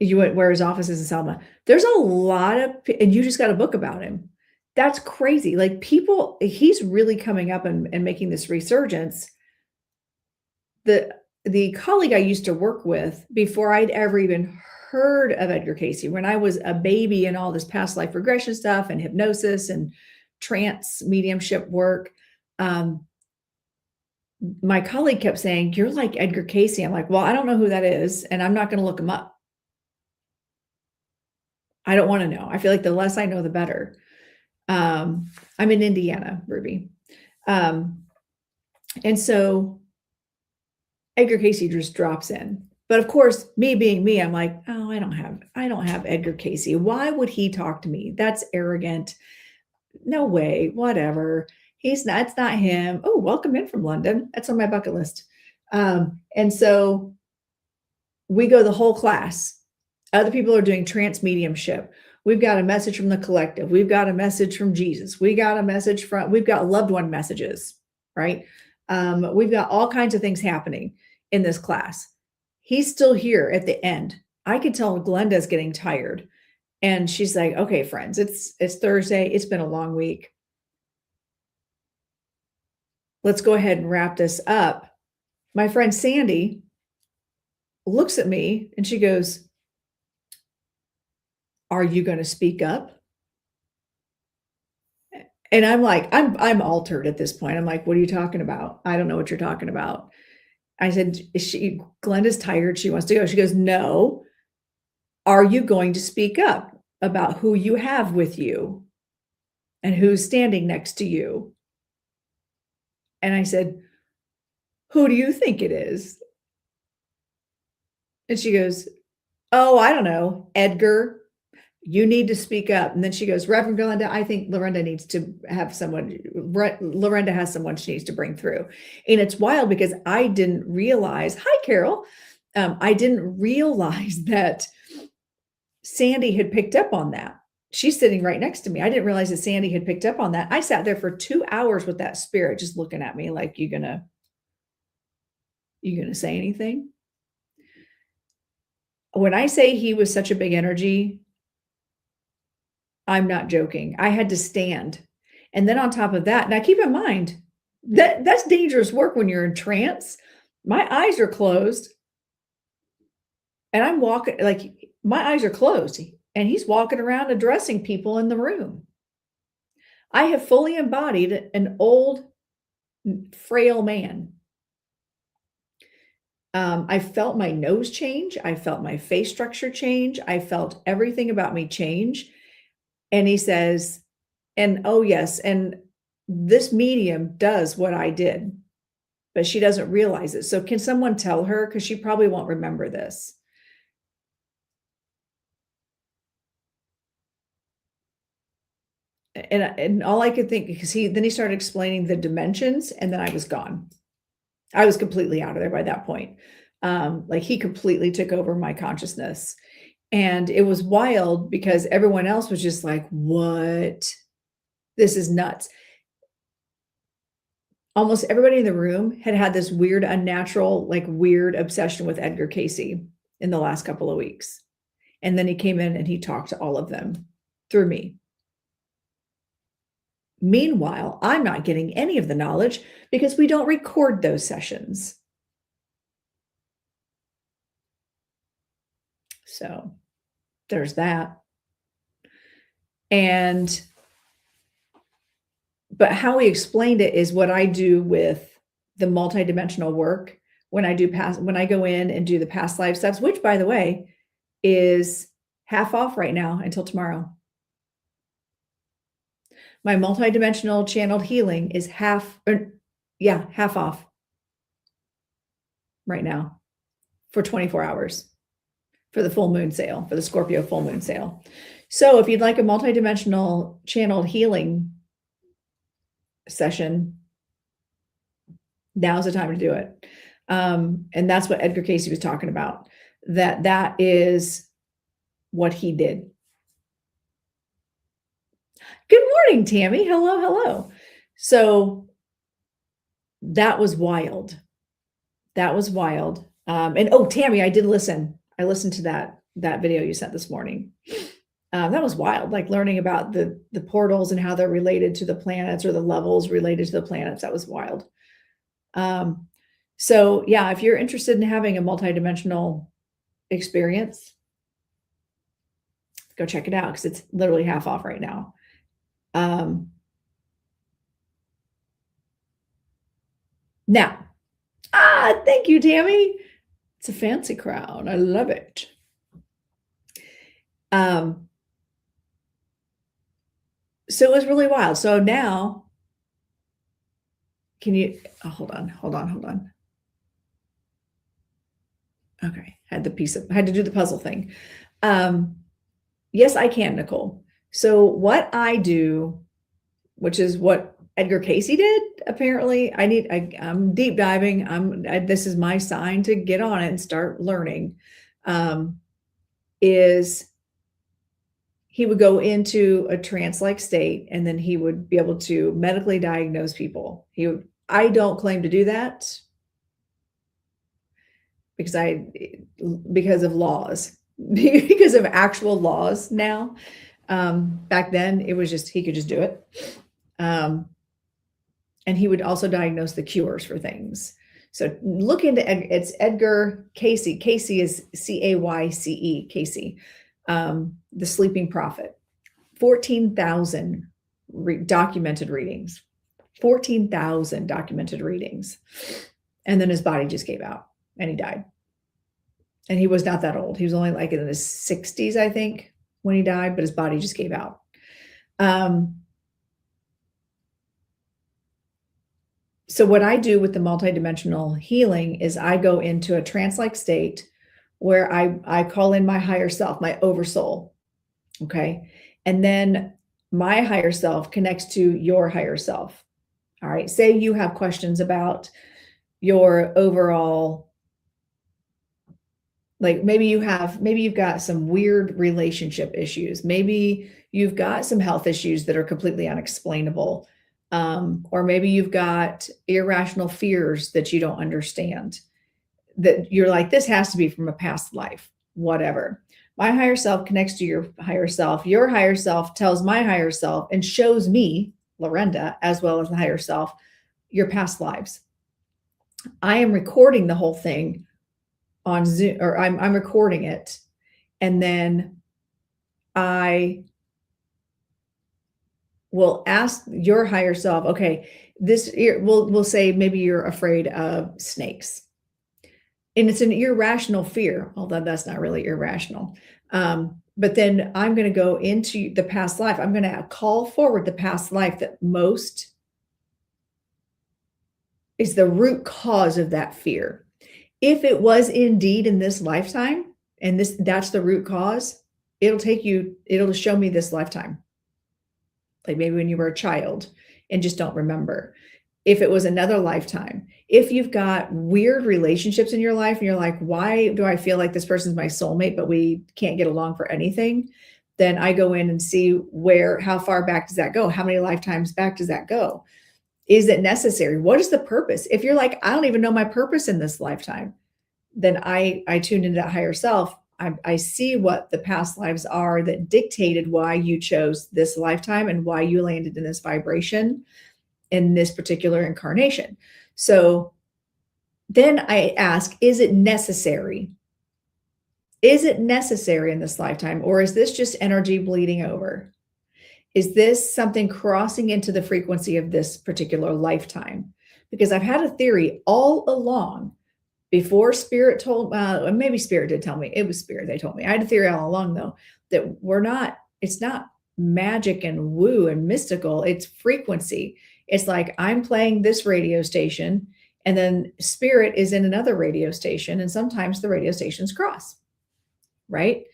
You went where his office is in Selma. There's a lot of, and you just got a book about him. That's crazy. Like, he's really coming up and making this resurgence. The colleague I used to work with before I'd ever even heard of Edgar Cayce, when I was a baby and all this past life regression stuff and hypnosis and trance mediumship work, my colleague kept saying, "You're like Edgar Cayce." I'm like, well, I don't know who that is, and I'm not going to look him up. I don't want to know. I feel like the less I know, the better. I'm in Indiana, Ruby. And so Edgar Cayce just drops in. But of course, me being me, I'm like, oh, I don't have Edgar Cayce. Why would he talk to me? That's arrogant. No way, whatever. It's not him. Oh, welcome in from London. That's on my bucket list. And so we go the whole class. Other people are doing trance mediumship. We've got a message from the collective. We've got a message from Jesus. We've got loved one messages, right? We've got all kinds of things happening in this class. He's still here at the end. I could tell Glenda's getting tired. And she's like, okay, friends, it's Thursday. It's been a long week. Let's go ahead and wrap this up. My friend Sandy looks at me and she goes, are you going to speak up? And I'm like, I'm altered at this point. I'm like, what are you talking about? I don't know what you're talking about. I said, Glenda's tired. She wants to go. She goes, no. Are you going to speak up about who you have with you and who's standing next to you? And I said, who do you think it is? And she goes, oh, I don't know, Edgar, you need to speak up. And then she goes, Reverend Lorenda, I think Lorenda needs to have someone, Lorenda has someone she needs to bring through. And it's wild because I didn't realize, hi, Carol. I didn't realize that Sandy had picked up on that. She's sitting right next to me. I didn't realize that Sandy had picked up on that. I sat there for 2 hours with that spirit, just looking at me like, you gonna say anything? When I say he was such a big energy, I'm not joking. I had to stand. And then on top of that, now keep in mind that that's dangerous work when you're in trance. My eyes are closed and I'm walking, like my eyes are closed and he's walking around addressing people in the room. I have fully embodied an old, frail man. I felt my nose change. I felt my face structure change. I felt everything about me change. And he says, and oh, yes, and this medium does what I did, but she doesn't realize it. So can someone tell her? Because she probably won't remember this. And all I could think, because then he started explaining the dimensions, and then I was gone. I was completely out of there by that point. Like he completely took over my consciousness. And it was wild because everyone else was just like, what? This is nuts. Almost everybody in the room had this weird, unnatural, like weird obsession with Edgar Cayce in the last couple of weeks. And then he came in and he talked to all of them through me. Meanwhile, I'm not getting any of the knowledge because we don't record those sessions. So there's that. But how he explained it is what I do with the multidimensional work when I go in and do the past life steps, which by the way, is half off right now until tomorrow. My multidimensional channeled healing is half off right now for 24 hours for the full moon sale, for the Scorpio full moon sale. So if you'd like a multidimensional channeled healing session, now's the time to do it. And that's what Edgar Cayce was talking about, that is what he did. Good morning, Tammy. Hello. So that was wild. And oh, Tammy, I did listen. I listened to that video you sent this morning. That was wild, like learning about the portals and how they're related to the planets, or the levels related to the planets. That was wild. So yeah, if you're interested in having a multidimensional experience, go check it out because it's literally half off right now. Now, thank you, Tammy. It's a fancy crown. I love it. So it was really wild. So now, can you, hold on. Okay. Had to do the puzzle thing. Yes, I can, Nicole. So what I do, which is what Edgar Cayce did, apparently, I'm deep diving. This is my sign to get on it and start learning, is he would go into a trance-like state, and then he would be able to medically diagnose people. I don't claim to do that because of laws, because of actual laws now. Back then it was just, he could just do it. And he would also diagnose the cures for things. So look into it's Edgar Cayce. Cayce is Cayce, Cayce. The Sleeping Prophet, 14,000 documented readings, 14,000 documented readings. And then his body just gave out and he died. And he was not that old. He was only like in his 60s, I think, when he died, but his body just gave out. So what I do with the multidimensional healing is I go into a trance-like state where I call in my higher self, my oversoul. Okay. And then my higher self connects to your higher self. All right. Say you have questions about your overall, like maybe you've got some weird relationship issues. Maybe you've got some health issues that are completely unexplainable. Or maybe you've got irrational fears that you don't understand, that you're like, this has to be from a past life, whatever. My higher self connects to your higher self. Your higher self tells my higher self and shows me, Lorenda, as well as the higher self, your past lives. I am recording the whole thing on Zoom, or I'm recording it. And then I will ask your higher self, okay, we'll say maybe you're afraid of snakes. And it's an irrational fear, although that's not really irrational. But then I'm going to go into the past life. I'm going to call forward the past life that most is the root cause of that fear. If it was indeed in this lifetime, and that's the root cause, it'll show me this lifetime. Like maybe when you were a child and just don't remember. If it was another lifetime, if you've got weird relationships in your life and you're like, why do I feel like this person's my soulmate, but we can't get along for anything? Then I go in and see how far back does that go? How many lifetimes back does that go? Is it necessary? What is the purpose? If you're like, I don't even know my purpose in this lifetime, then I tune into that higher self. I see what the past lives are that dictated why you chose this lifetime and why you landed in this vibration in this particular incarnation. So then I ask, is it necessary? Is it necessary in this lifetime? Or is this just energy bleeding over? Is this something crossing into the frequency of this particular lifetime? Because I've had a theory all along before Spirit told, maybe Spirit did tell me, it was Spirit, they told me. I had a theory all along though, that it's not magic and woo and mystical, it's frequency. It's like I'm playing this radio station and then Spirit is in another radio station, and sometimes the radio stations cross, right?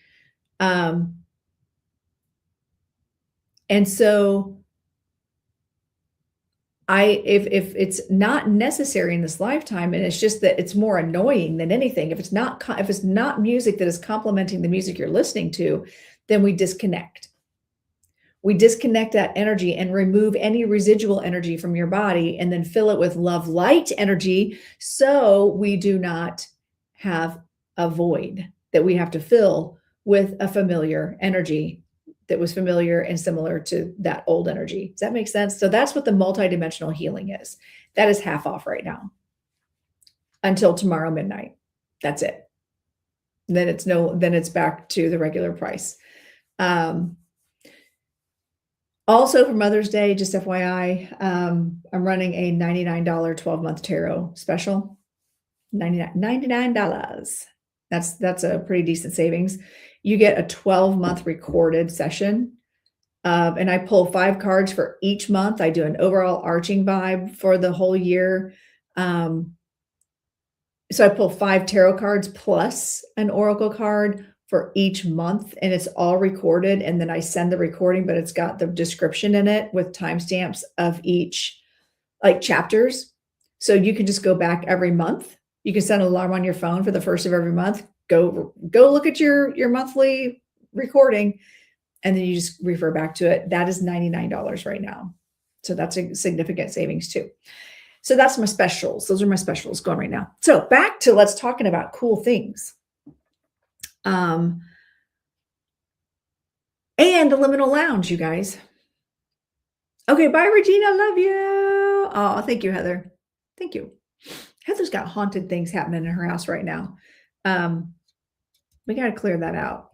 And so if it's not necessary in this lifetime, and it's just that it's more annoying than anything, if it's not music that is complementing the music you're listening to, then we disconnect. We disconnect that energy and remove any residual energy from your body and then fill it with love light energy, so we do not have a void that we have to fill with a familiar energy that was familiar and similar to that old energy. Does that make sense? So that's what the multidimensional healing is. That is half off right now until tomorrow midnight. That's it. Then it's back to the regular price. Also for Mother's Day, just FYI, I'm running a $99 12-month tarot special. $99. That's a pretty decent savings. You get a 12-month recorded session. And I pull 5 cards for each month. I do an overall arching vibe for the whole year. So I pull 5 tarot cards plus an oracle card for each month, and it's all recorded. And then I send the recording, but it's got the description in it with timestamps of each, like, chapters. So you can just go back every month. You can set an alarm on your phone for the first of every month. Go look at your monthly recording, and then you just refer back to it. That is $99 right now. So that's a significant savings too. So that's my specials. Those are my specials going right now. So back to let's talking about cool things. And the Liminal Lounge, you guys. Okay, bye, Regina. Love you. Oh, thank you, Heather. Thank you. Heather's got haunted things happening in her house right now. We got to clear that out.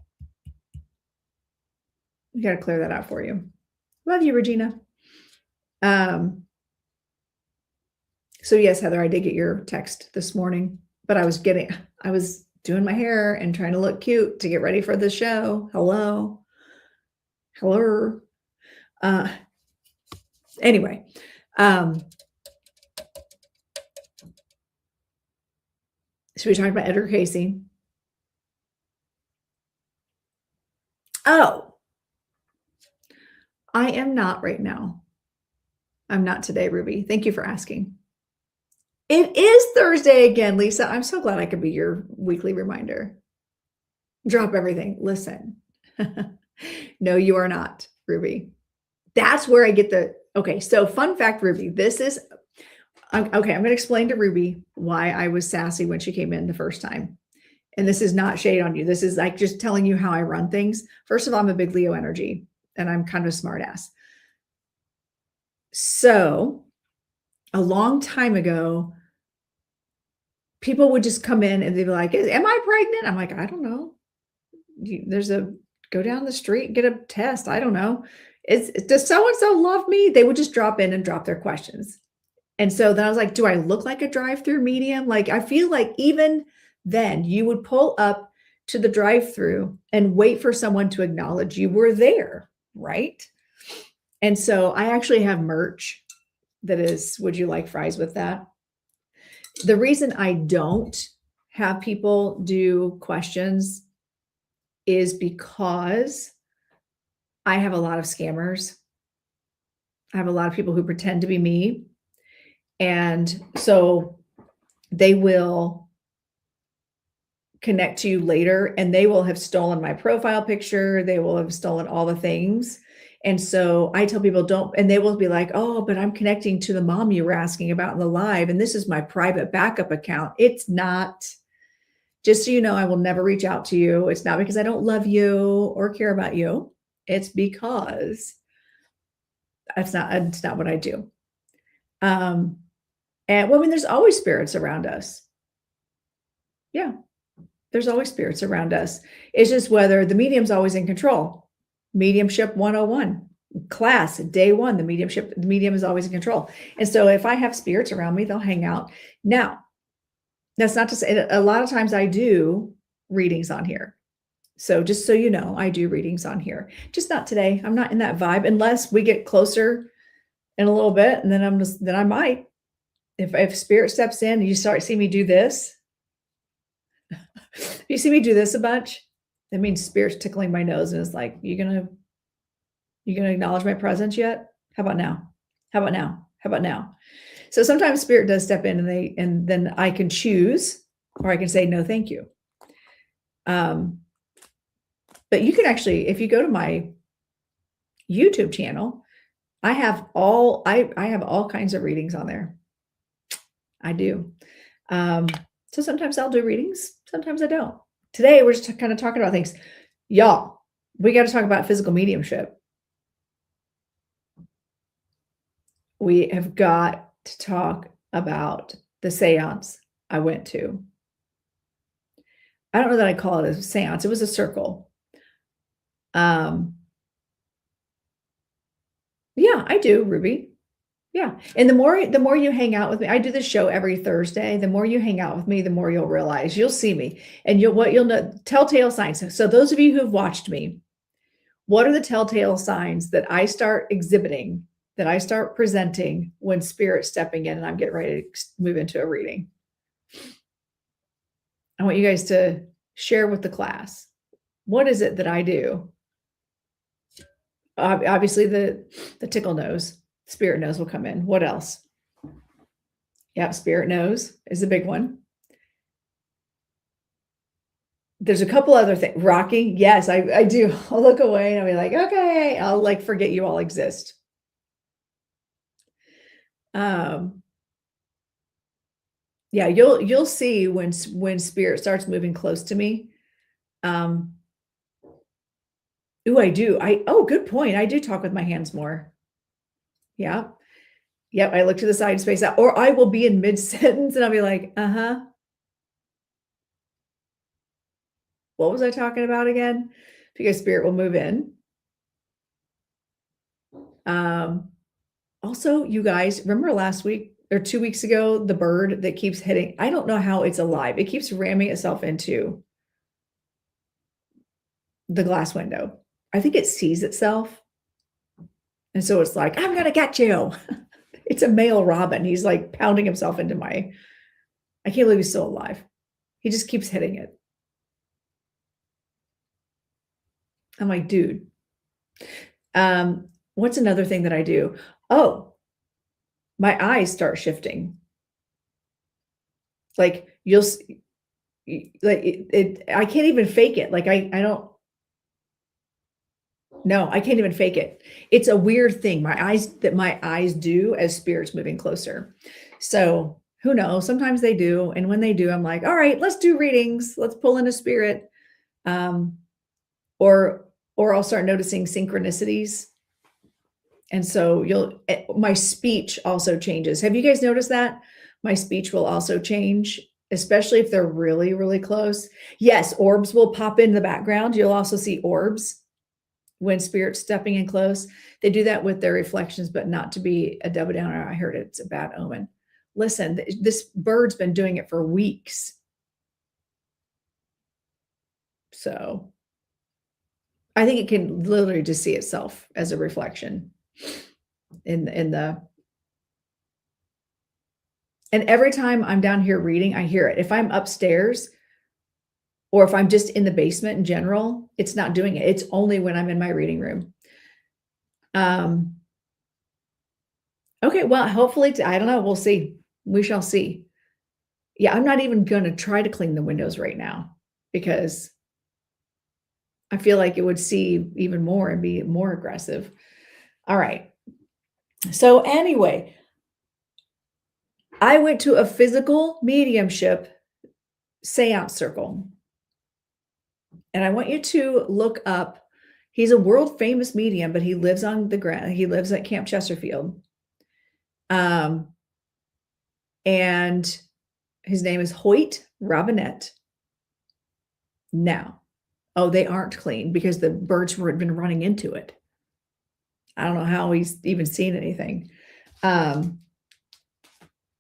We got to clear that out for you. Love you, Regina. So yes, Heather, I did get your text this morning, but I was doing my hair and trying to look cute to get ready for the show. Hello. Anyway, so we talked about Edgar Cayce. Oh, I am not right now. I'm not today, Ruby. Thank you for asking. It is Thursday again, Lisa. I'm so glad I could be your weekly reminder. Drop everything. Listen. No, you are not, Ruby. That's where I get okay. So fun fact, Ruby, okay. I'm going to explain to Ruby why I was sassy when she came in the first time. And this is not shade on you. This is like just telling you how I run things. First of all, I'm a big Leo energy and I'm kind of a smart ass. So a long time ago, people would just come in and they'd be like, am I pregnant? I'm like, I don't know. Go down the street, get a test. I don't know. Does so-and-so love me? They would just drop in and drop their questions. And so then I was like, do I look like a drive-through medium? Like, I feel like even then you would pull up to the drive-through and wait for someone to acknowledge you were there, right? And so I actually have merch that is, would you like fries with that? The reason I don't have people do questions is because I have a lot of scammers. I have a lot of people who pretend to be me. And so they will connect to you later and they will have stolen my profile picture. They will have stolen all the things. And so I tell people and they will be like, oh, but I'm connecting to the mom you were asking about in the live. And this is my private backup account. It's not. Just so you know, I will never reach out to you. It's not because I don't love you or care about you. It's because it's not what I do. And well, I mean, there's always spirits around us. Yeah, there's always spirits around us. It's just whether the medium's always in control. Mediumship 101 class, day one, the medium is always in control. And so if I have spirits around me, they'll hang out. Now, that's not to say a lot of times I do readings on here. So just so you know, I do readings on here, just not today. I'm not in that vibe unless we get closer in a little bit. And then I might, if spirit steps in and you see me do this, if you see me do this a bunch, that means spirit's tickling my nose and is like, you gonna acknowledge my presence yet? How about now? How about now? How about now? So sometimes spirit does step in and then I can choose, or I can say, no, thank you. But you can actually, if you go to my YouTube channel, I have all kinds of readings on there. I do. So sometimes I'll do readings. Sometimes I don't. Today, we're just kind of talking about things. Y'all, we got to talk about physical mediumship. We have got to talk about the seance I went to. I don't know that I call it a seance. It was a circle. Yeah, I do, Ruby. Yeah. And the more you hang out with me, I do this show every Thursday. The more you hang out with me, the more you'll realize, you'll see me, and you'll know telltale signs. So those of you who've watched me, what are the telltale signs that I start exhibiting, that I start presenting when spirit's stepping in and I'm getting ready to move into a reading? I want you guys to share with the class. What is it that I do? Obviously the tickle nose. Spirit nose will come in. What else? Yep, spirit nose is a big one. There's a couple other things. Rocking. Yes, I do. I'll look away and I'll be like, okay, I'll like forget you all exist. Yeah, you'll see when spirit starts moving close to me. I do. Good point. I do talk with my hands more. Yeah. Yep. I look to the side and space out, or I will be in mid-sentence and I'll be like, what was I talking about again? Because spirit will move in. Also, you guys, remember last week or 2 weeks ago, the bird that keeps hitting, I don't know how it's alive. It keeps ramming itself into the glass window. I think it sees itself. And so it's like, I'm going to get you. It's a male robin. He's like pounding himself into I can't believe he's still alive. He just keeps hitting it. I'm like, dude, what's another thing that I do? Oh, my eyes start shifting. Like you'll like I can't even fake it. Like I don't, no, I can't even fake it. It's a weird thing. My eyes do as spirits moving closer. So who knows? Sometimes they do. And when they do, I'm like, all right, let's do readings. Let's pull in a spirit. Um, or I'll start noticing synchronicities. And so my speech also changes. Have you guys noticed that? My speech will also change, especially if they're really, really close. Yes, orbs will pop in the background. You'll also see orbs when spirits stepping in close. They do that with their reflections, but not to be a double downer. I heard it's a bad omen. Listen, this bird's been doing it for weeks. So I think it can literally just see itself as a reflection and every time I'm down here reading, I hear it. If I'm upstairs or if I'm just in the basement in general, it's not doing it. It's only when I'm in my reading room. Okay, well, hopefully, I don't know. We'll see. We shall see. Yeah, I'm not even going to try to clean the windows right now because I feel like it would see even more and be more aggressive. All right. So anyway, I went to a physical mediumship seance circle. And I want you to look up, he's a world famous medium, but he lives on the ground. He lives at Camp Chesterfield. And his name is Hoyt Robinette. Now, oh, they aren't clean because the birds had been running into it. I don't know how he's even seen anything.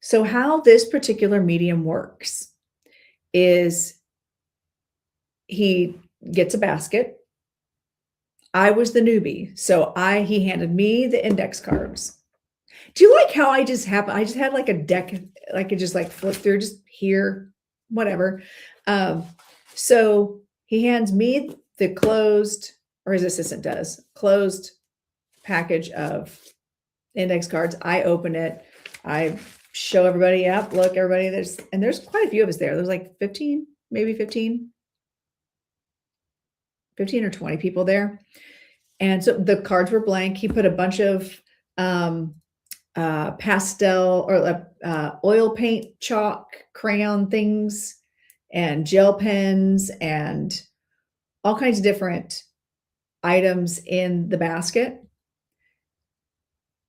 So how this particular medium works is he gets a basket. I was the newbie. So he handed me the index cards. Do you like how I just had like a deck, like it just like flipped through, just here, whatever. So he hands me the closed, or his assistant does, closed package of index cards. I open it. I show everybody up. Look, everybody, there's quite a few of us there. There's like 15, maybe 15 or 20 people there. And so the cards were blank. He put a bunch of pastel or oil paint, chalk, crayon things, and gel pens, and all kinds of different items in the basket.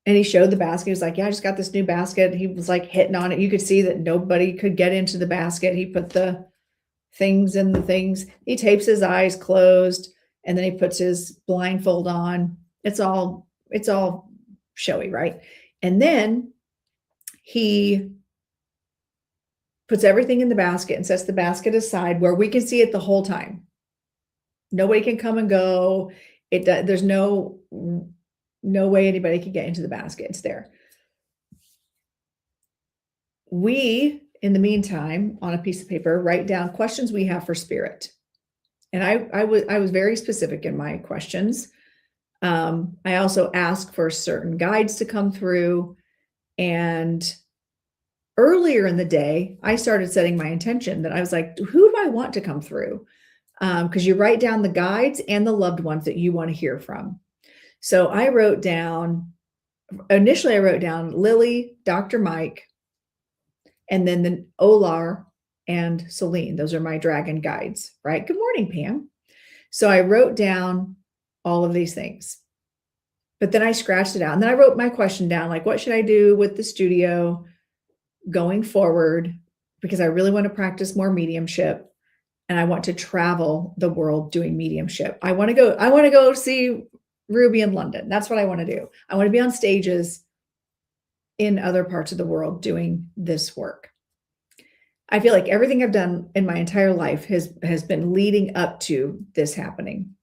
And he showed the basket. He was like, yeah, I just got this new basket. He was like hitting on it. You could see that nobody could get into the basket. He put the things in the things. He tapes his eyes closed, and then he puts his blindfold on. It's all showy, right? And then he puts everything in the basket and sets the basket aside where we can see it the whole time. Nobody can come and go. There's no way anybody can get into the basket. It's there. We, in the meantime, on a piece of paper, write down questions we have for spirit. And I was very specific in my questions. I also asked for certain guides to come through. And earlier in the day, I started setting my intention that I was like, who do I want to come through? Because you write down the guides and the loved ones that you want to hear from. So I wrote down, initially I wrote down Lily, Dr. Mike, and then the Olar and Celine. Those are my dragon guides, right? Good morning, Pam. So I wrote down all of these things, but then I scratched it out. And then I wrote my question down, like, what should I do with the studio going forward? Because I really want to practice more mediumship, and I want to travel the world doing mediumship. I want to go see Ruby in London. That's what I want to do. I want to be on stages in other parts of the world doing this work. I feel like everything I've done in my entire life has been leading up to this happening.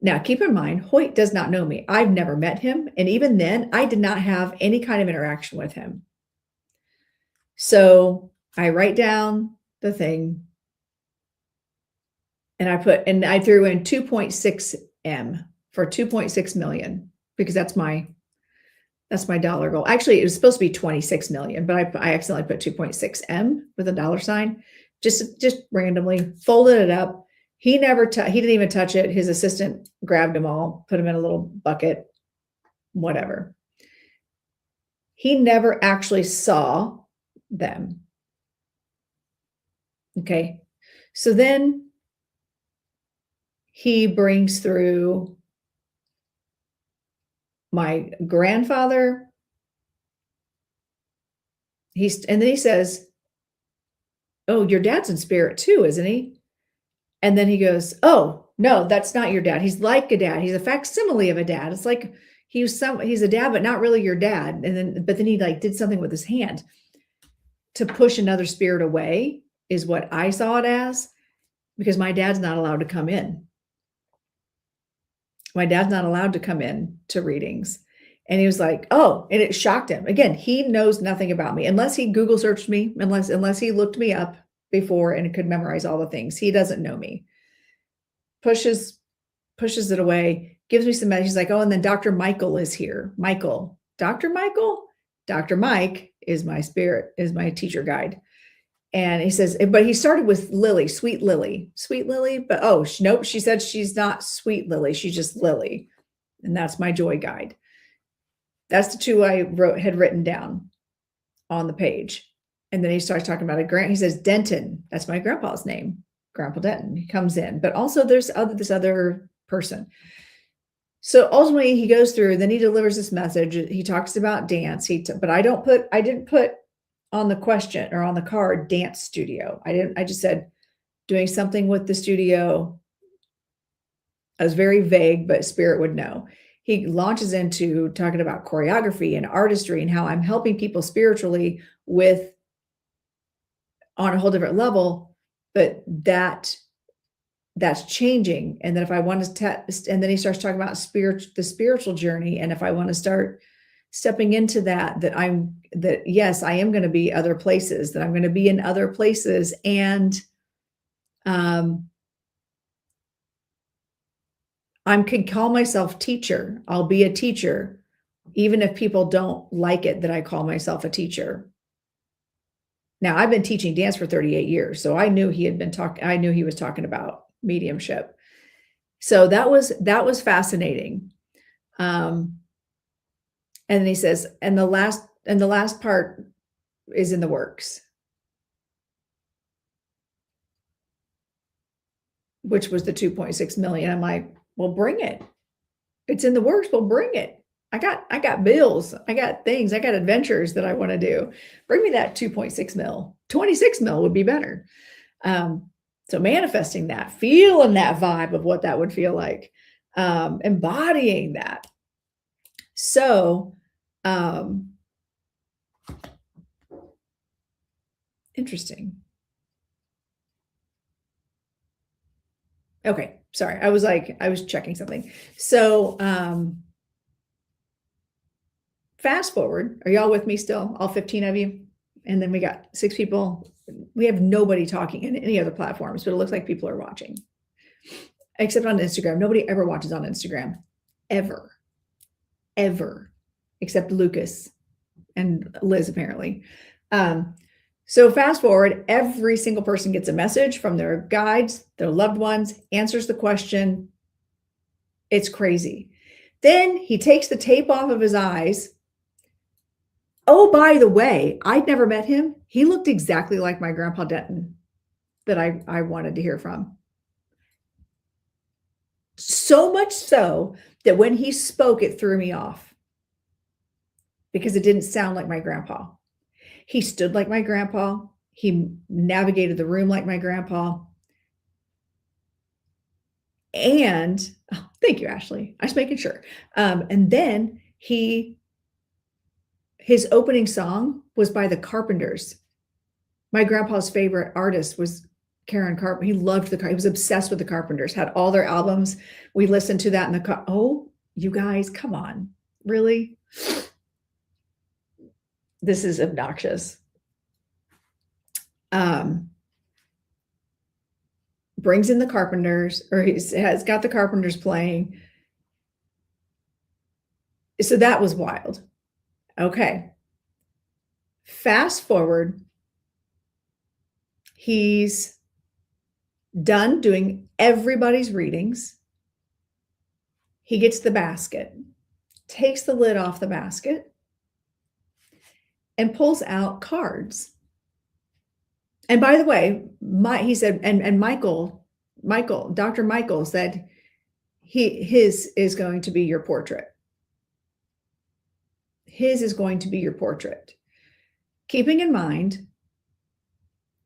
Now, keep in mind, Hoyt does not know me. I've never met him. And even then, I did not have any kind of interaction with him. So I write down the thing. And I threw in 2.6 M for 2.6 million, because that's my dollar goal. Actually, it was supposed to be 26 million, but I accidentally put 2.6 M with a dollar sign, just randomly folded it up. He didn't even touch it. His assistant grabbed them all, put them in a little bucket, whatever. He never actually saw them. Okay. So then he brings through my grandfather. And then he says, "Oh, your dad's in spirit too, isn't he?" And then he goes, "Oh, no, that's not your dad. He's like a dad. He's a facsimile of a dad. It's like he's a dad, but not really your dad." But then he like did something with his hand to push another spirit away, is what I saw it as, because my dad's not allowed to come in. My dad's not allowed to come in to readings. And he was like, "Oh," and it shocked him. Again, he knows nothing about me unless he Google searched me, unless he looked me up before and could memorize all the things. He doesn't know me. Pushes it away, gives me some message. He's like, "Oh, and then Dr. Michael is here." Michael, Dr. Michael, Dr. Mike is my spirit, is my teacher guide. And he says, but he started with Lily, sweet Lily, but nope, she said she's not sweet Lily, she's just Lily. And that's my joy guide. That's the two I had written down on the page. And then he starts talking about he says Denton, that's my grandpa's name, Grandpa Denton. He comes in, but also there's this other person. So ultimately he goes through, then he delivers this message. He talks about dance. But I didn't put on the question or on the card dance studio. I just said doing something with the studio. I was very vague, but spirit would know. He launches into talking about choreography and artistry and how I'm helping people spiritually on a whole different level, but that's changing. And then if I want to test, and then he starts talking about the spiritual journey. And if I want to start stepping into that yes, I am going to be other places, that I'm going to be in other places. And, I can call myself teacher. I'll be a teacher, even if people don't like it that I call myself a teacher. Now, I've been teaching dance for 38 years, so I knew he was talking about mediumship. So that was fascinating. And then he says, and the last part is in the works, which was the 2.6 million. I'm like, well, bring it. It's in the works. Well, bring it. I got bills. I got things. I got adventures that I want to do. Bring me that 2.6 mil. 26 mil would be better. So manifesting that, feeling that vibe of what that would feel like, embodying that. So, interesting. Okay. Sorry. I was checking something. So, fast forward. Are y'all with me still? All 15 of you? And then we got 6 people. We have nobody talking in any other platforms, but it looks like people are watching. Except on Instagram. Nobody ever watches on Instagram. Ever. Except Lucas and Liz, apparently. So fast forward, every single person gets a message from their guides, their loved ones, answers the question. It's crazy. Then he takes the tape off of his eyes. Oh, by the way, I'd never met him. He looked exactly like my Grandpa Denton that I wanted to hear from. So much so that when he spoke, it threw me off because it didn't sound like my grandpa. He stood like my grandpa. He navigated the room like my grandpa. And thank you, Ashley. I was making sure. And then his opening song was by the Carpenters. My grandpa's favorite artist was Karen Carpenter. He loved he was obsessed with the Carpenters, had all their albums. We listened to that in the car. Oh, you guys, come on. Really? This is obnoxious. brings in the carpenters, or has got the carpenters playing. So that was wild. Okay. Fast forward. He's done doing everybody's readings. He gets the basket, takes the lid off the basket, and pulls out cards. And by the way, he said, and Michael, Dr. Michael said his is going to be your portrait. His is going to be your portrait. Keeping in mind,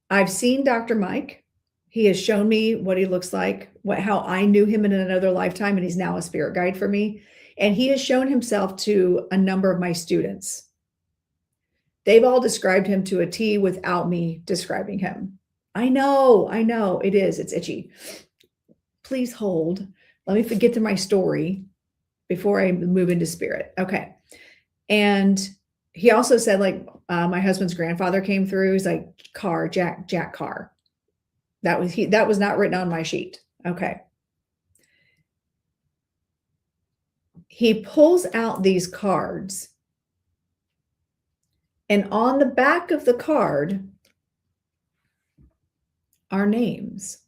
I've seen Dr. Mike. He has shown me what he looks like, how I knew him in another lifetime, and he's now a spirit guide for me. And he has shown himself to a number of my students. They've all described him to a T without me describing him. I know, it's itchy. Please hold. Let me get to my story before I move into spirit. Okay. And he also said, like, my husband's grandfather came through. He's like, Jack Carr. That was not written on my sheet. Okay. He pulls out these cards, and on the back of the card are names.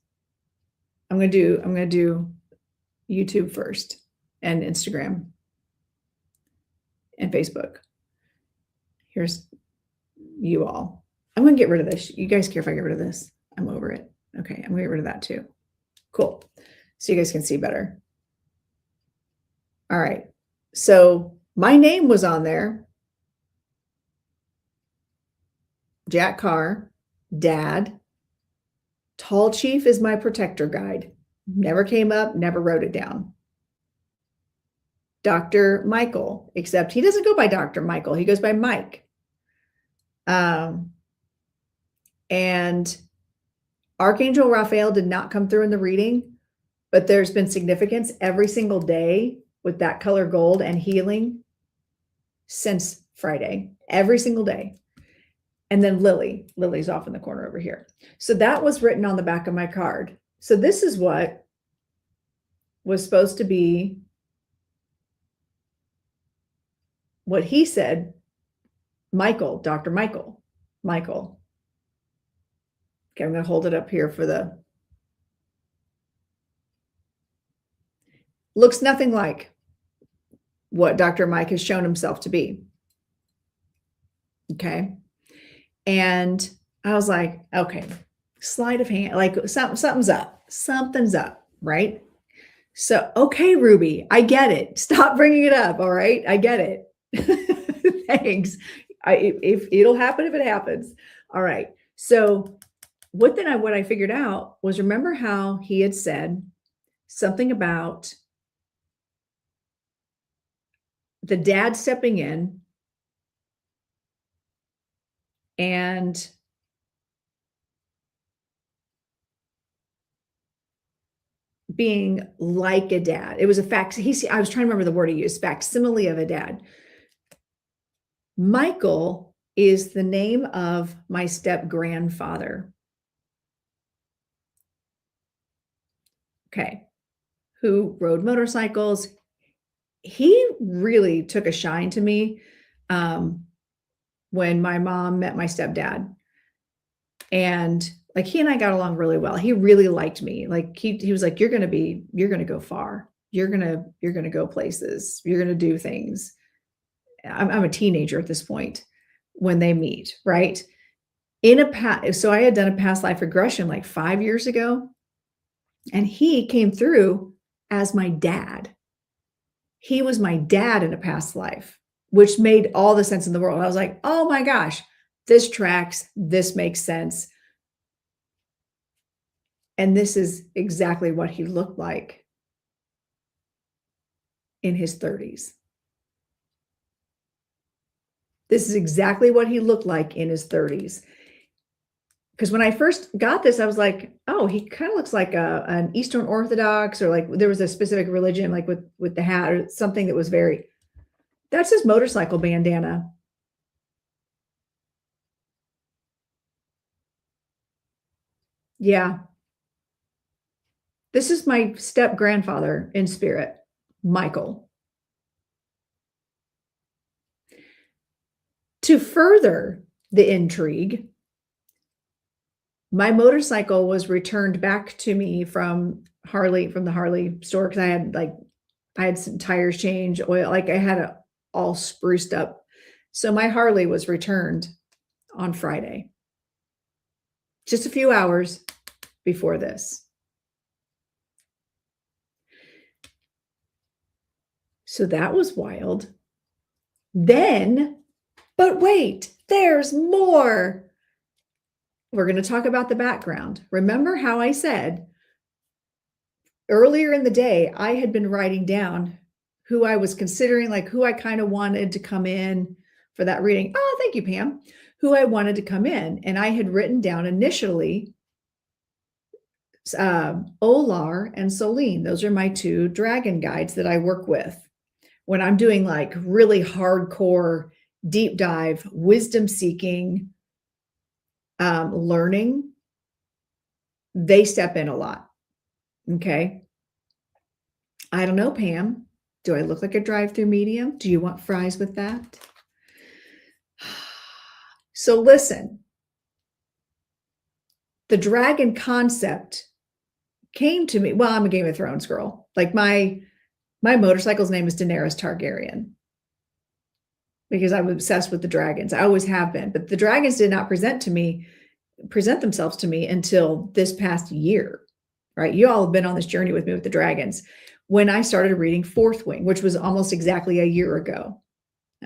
I'm going to do YouTube first, and Instagram and Facebook. Here's you all. I'm going to get rid of this. You guys care if I get rid of this? I'm over it. Okay. I'm going to get rid of that too. Cool. So you guys can see better. All right. So my name was on there. Jack Carr, Dad. Tall Chief is my protector guide. Never came up, never wrote it down. Dr. Michael, except he doesn't go by Dr. Michael. He goes by Mike. And Archangel Raphael did not come through in the reading, but there's been significance every single day with that color gold and healing since Friday, every single day. And then Lily's off in the corner over here. So that was written on the back of my card. So this is what was supposed to be what he said. Michael, Dr. Michael. Okay, I'm going to hold it up here for the. Looks nothing like what Dr. Mike has shown himself to be. Okay. And I was like, okay, sleight of hand, like something's up, right? So, okay, Ruby, I get it. Stop bringing it up. All right. I get it. Thanks. If it'll happen, if it happens. All right. So what I figured out was, remember how he had said something about the dad stepping in and being like a dad. It was a fact. I was trying to remember the word he used, facsimile of a dad. Michael is the name of my step grandfather. Okay. Who rode motorcycles. He really took a shine to me when my mom met my stepdad. And like, he and I got along really well. He really liked me. Like he was like, you're going to go far. You're going to go places. You're going to do things. I'm a teenager at this point when they meet, right? So I had done a past life regression like 5 years ago, and he came through as my dad. He was my dad in a past life, which made all the sense in the world. I was like, oh my gosh, this tracks. This makes sense. And this is exactly what he looked like in his 30s. This is exactly what he looked like in his 30s. Because when I first got this, I was like, oh, he kind of looks like an Eastern Orthodox, or like there was a specific religion, like with the hat or something that was very, that's his motorcycle bandana. Yeah. This is my step grandfather in spirit, Michael. To further the intrigue, my motorcycle was returned back to me from the Harley store, because I had some tires changed, oil, like I had it all spruced up. So my Harley was returned on Friday, just a few hours before this. So that was wild. Then, but wait, there's more. We're going to talk about the background. Remember how I said earlier in the day, I had been writing down who I was considering, like who I kind of wanted to come in for that reading. Oh, thank you, Pam. Who I wanted to come in. And I had written down initially Olar and Solene. Those are my two dragon guides that I work with when I'm doing like really hardcore, deep dive, wisdom seeking, learning. They step in a lot. Okay. I don't know, Pam. Do I look like a drive-through medium? Do you want fries with that? So listen, the dragon concept came to me. Well, I'm a Game of Thrones girl. Like my motorcycle's name is Daenerys Targaryen, because I'm obsessed with the dragons. I always have been, but the dragons did not present themselves to me until this past year, right? You all have been on this journey with me with the dragons when I started reading Fourth Wing, which was almost exactly a year ago.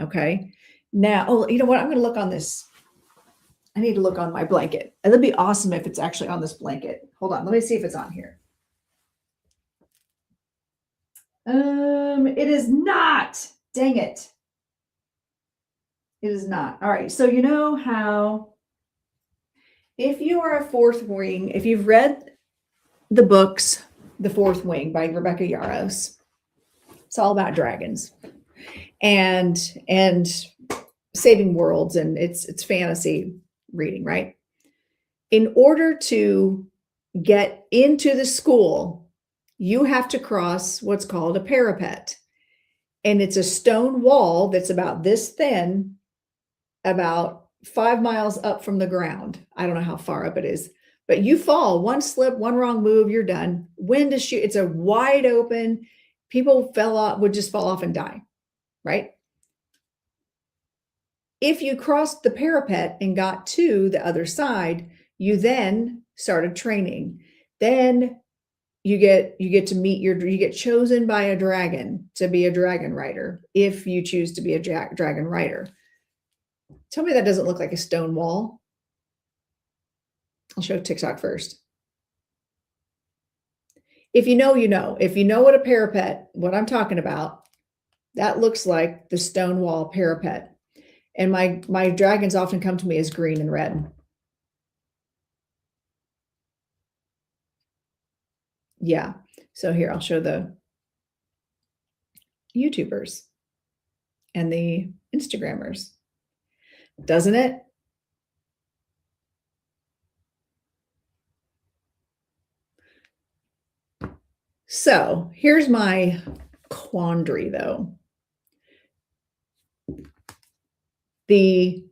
Okay. Now, oh, you know what? I'm going to look on this. I need to look on my blanket. And it'd be awesome if it's actually on this blanket. Hold on. Let me see if it's on here. It is not. Dang it. It is not. All right. So you know how if you are a Fourth Wing, if you've read the books, The Fourth Wing by Rebecca Yarros, it's all about dragons and saving worlds, and it's fantasy reading, right? In order to get into the school, you have to cross what's called a parapet. And it's a stone wall that's about this thin, about 5 miles up from the ground. I don't know how far up it is, but you fall, one slip, one wrong move, you're done. Wind is shoot. It's a wide open. People would just fall off and die, right? If you crossed the parapet and got to the other side, you then started training. Then you get chosen by a dragon to be a dragon rider, if you choose to be a dragon rider. Tell me that doesn't look like a stone wall. I'll show TikTok first. If you know, you know. If you know what a parapet, what I'm talking about, that looks like the stone wall parapet. And my dragons often come to me as green and red. Yeah. So here, I'll show the YouTubers and the Instagrammers. Doesn't it? So here's my quandary, though. The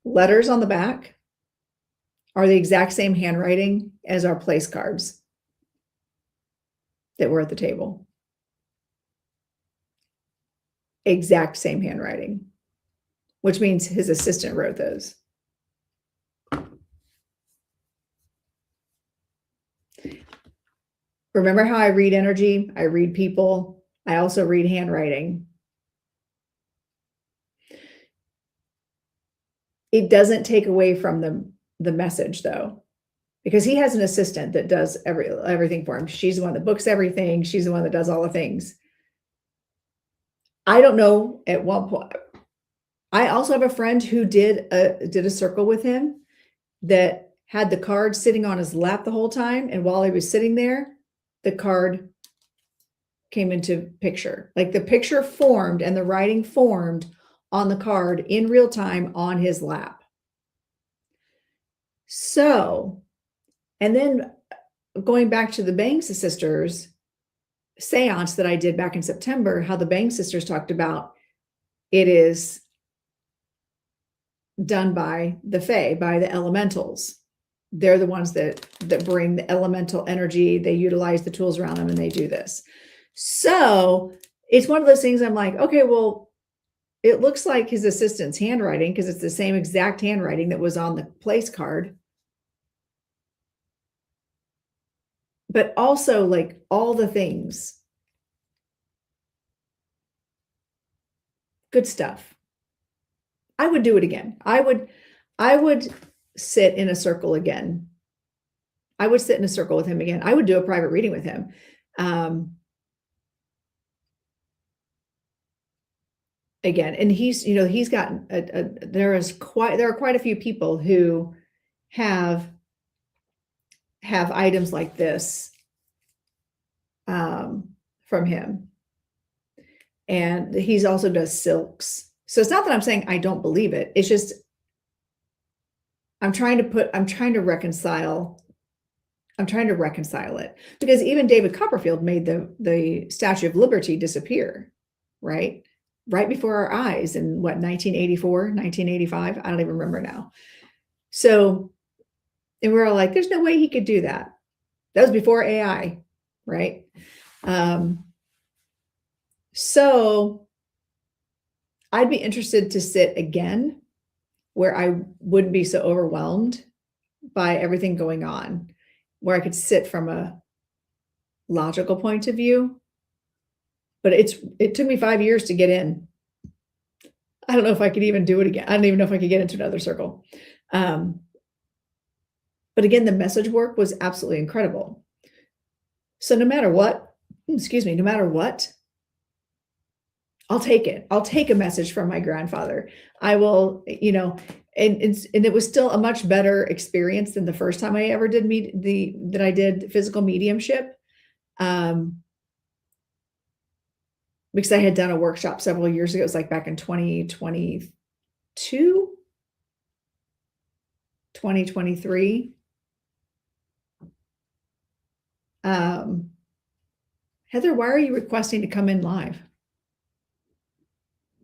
letters on the back are the exact same handwriting as our place cards that were at the table. Exact same handwriting, which means his assistant wrote those. Remember how I read energy? I read people. I also read handwriting. It doesn't take away from the message, though, because he has an assistant that does everything for him. She's the one that books everything. She's the one that does all the things. I don't know at what point. I also have a friend who did a circle with him that had the card sitting on his lap the whole time. And while he was sitting there, the card came into picture. Like the picture formed and the writing formed on the card in real time on his lap. So, and then going back to the Bangs sisters seance that I did back in September, how the Bangs sisters talked about it is done by the Fae, by the elementals. They're the ones that bring the elemental energy. They utilize the tools around them and they do this. So it's one of those things I'm like, okay, well, it looks like his assistant's handwriting because it's the same exact handwriting that was on the place card. But also like all the things. Good stuff. I would do it again. I would sit in a circle again. I would sit in a circle with him again. I would do a private reading with him. Again, and he's gotten there are quite a few people who have items like this from him. And he's also does silks. So it's not that I'm saying I don't believe it. It's just I'm trying to reconcile it, because even David Copperfield made the Statue of Liberty disappear, right before our eyes in 1984, 1985. I don't even remember now. So, and we're all like, there's no way he could do that. That was before AI, right? So I'd be interested to sit again where I wouldn't be so overwhelmed by everything going on, where I could sit from a logical point of view. But it took me 5 years to get in. I don't know if I could even do it again. I don't even know if I could get into another circle. But again, the message work was absolutely incredible. So no matter what, I'll take it. I'll take a message from my grandfather. I will, and it was still a much better experience than the first time I ever did that I did physical mediumship. Because I had done a workshop several years ago. It was like back in 2022, 2023. Heather, why are you requesting to come in live?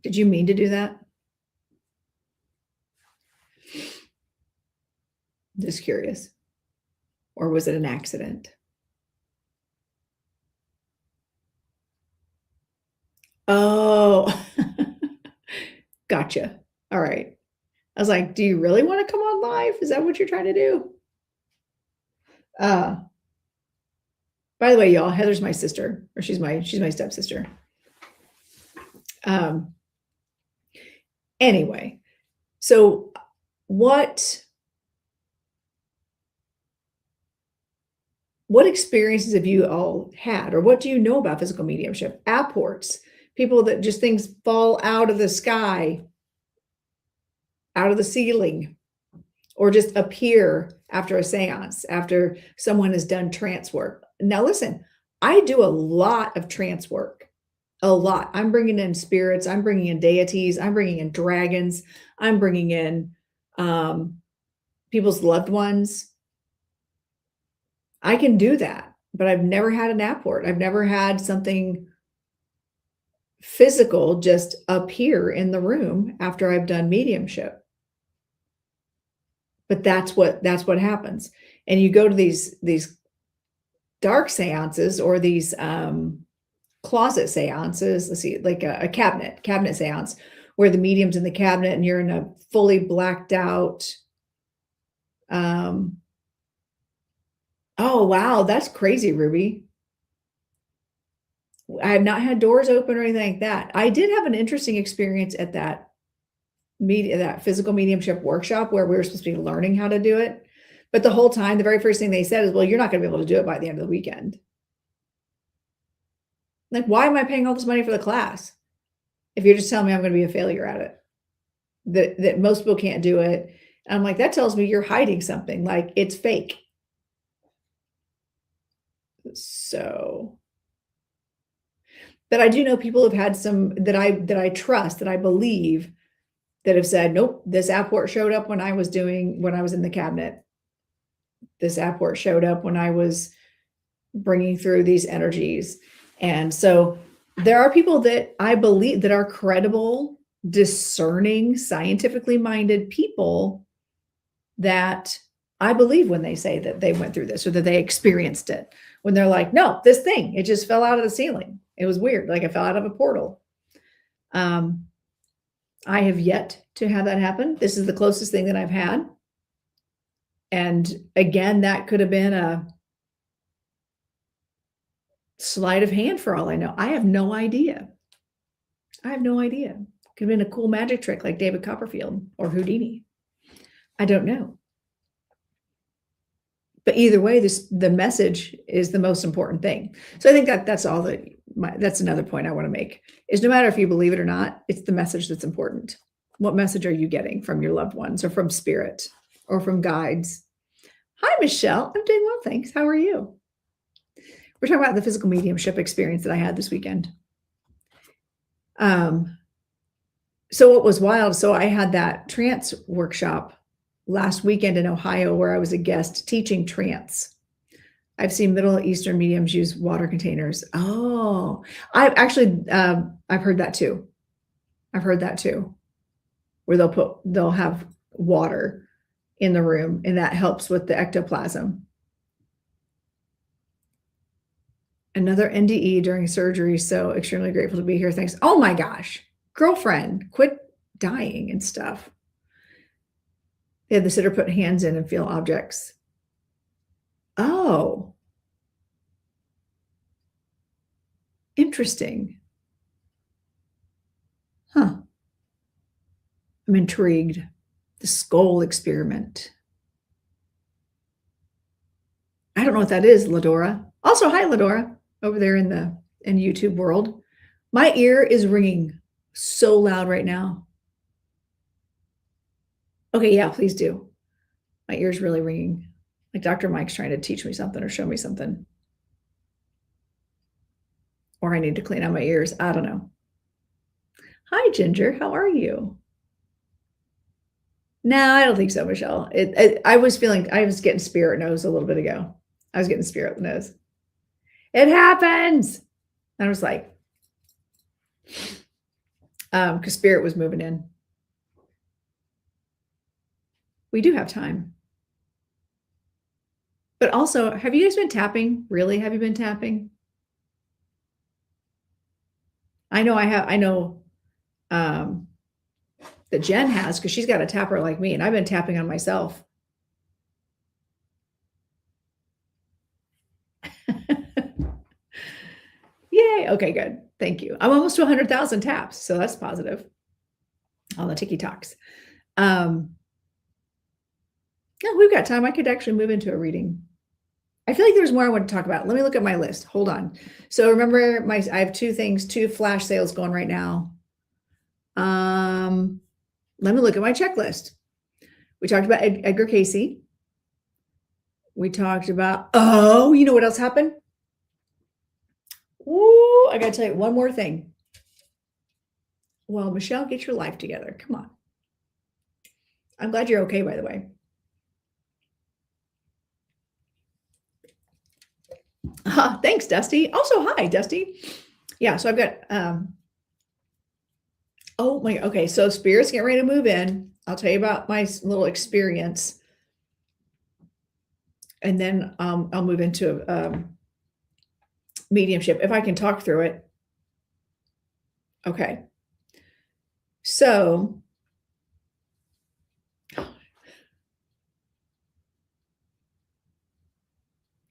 Did you mean to do that? Just curious. Or was it an accident? Oh, gotcha. All right. I was like, do you really want to come on live? Is that what you're trying to do? By the way, y'all, Heather's my sister, or she's my stepsister. Anyway, so what experiences have you all had, or what do you know about physical mediumship? Apports, people that just things fall out of the sky, out of the ceiling, or just appear after a seance, after someone has done trance work. Now, listen, I do a lot of trance work, a lot. I'm bringing in spirits. I'm bringing in deities. I'm bringing in dragons. I'm bringing in people's loved ones. I can do that, but I've never had an apport. I've never had something physical just appear in the room after I've done mediumship. But that's what happens. And you go to these dark seances, or these closet seances. Let's see, like a cabinet seance, where the medium's in the cabinet and you're in a fully blacked out. Oh, wow. That's crazy, Ruby. I have not had doors open or anything like that. I did have an interesting experience at that physical mediumship workshop where we were supposed to be learning how to do it. But the whole time, the very first thing they said is, well, you're not going to be able to do it by the end of the weekend. Like, why am I paying all this money for the class if you're just telling me I'm going to be a failure at it? That most people can't do it. And I'm like, that tells me you're hiding something, like it's fake. So, but I do know people have had some that I trust, that I believe, that have said, nope, this apport showed up when I was in the cabinet. This apport showed up when I was bringing through these energies. And so there are people that I believe that are credible, discerning, scientifically minded people that I believe when they say that they went through this or that they experienced it. When they're like, no, this thing, it just fell out of the ceiling. It was weird. Like it fell out of a portal. I have yet to have that happen. This is the closest thing that I've had. And again, that could have been a sleight of hand for all I know. I have no idea. I have no idea. Could have been a cool magic trick like David Copperfield or Houdini. I don't know. But either way, the message is the most important thing. So I think that's all that's another point I want to make is no matter if you believe it or not, it's the message that's important. What message are you getting from your loved ones or from spirit or from guides? Hi, Michelle. I'm doing well, thanks. How are you? We're talking about the physical mediumship experience that I had this weekend. So what was wild, so I had that trance workshop last weekend in Ohio where I was a guest teaching trance. I've seen Middle Eastern mediums use water containers. Oh, I've actually, I've heard that too. I've heard that too, where they'll have water in the room and that helps with the ectoplasm. Another NDE during surgery. So extremely grateful to be here. Thanks. Oh my gosh, girlfriend, quit dying and stuff. They had the sitter put hands in and feel objects. Oh, interesting. Huh. I'm intrigued. The skull experiment. I don't know what that is, Ladora. Also, hi, Ladora, over there in YouTube world. My ear is ringing so loud right now. Okay, yeah, please do. My ear's really ringing. Like Dr. Mike's trying to teach me something or show me something. Or I need to clean out my ears. I don't know. Hi, Ginger. How are you? No, I don't think so, Michelle. I was getting spirit nose a little bit ago. I was getting spirit nose. It happens. And I was like, because spirit was moving in. We do have time. But also, have you guys been tapping? Really? Have you been tapping? I know I have. I know that Jen has because she's got a tapper like me, and I've been tapping on myself. Yay. Okay, good. Thank you. I'm almost to 100,000 taps, so that's positive on the TikToks. Yeah, we've got time. I could actually move into a reading. I feel like there's more I want to talk about. Let me look at my list. Hold on. So remember, I have two flash sales going right now. Let me look at my checklist. We talked about Edgar Cayce. We talked about, you know what else happened? Ooh, I got to tell you one more thing. Well, Michelle, get your life together. Come on. I'm glad you're okay, by the way. Thanks, Dusty. Also, hi, Dusty. Yeah, so I've got, okay, so spirits getting ready to move in. I'll tell you about my little experience. And then I'll move into mediumship, if I can talk through it. Okay. So,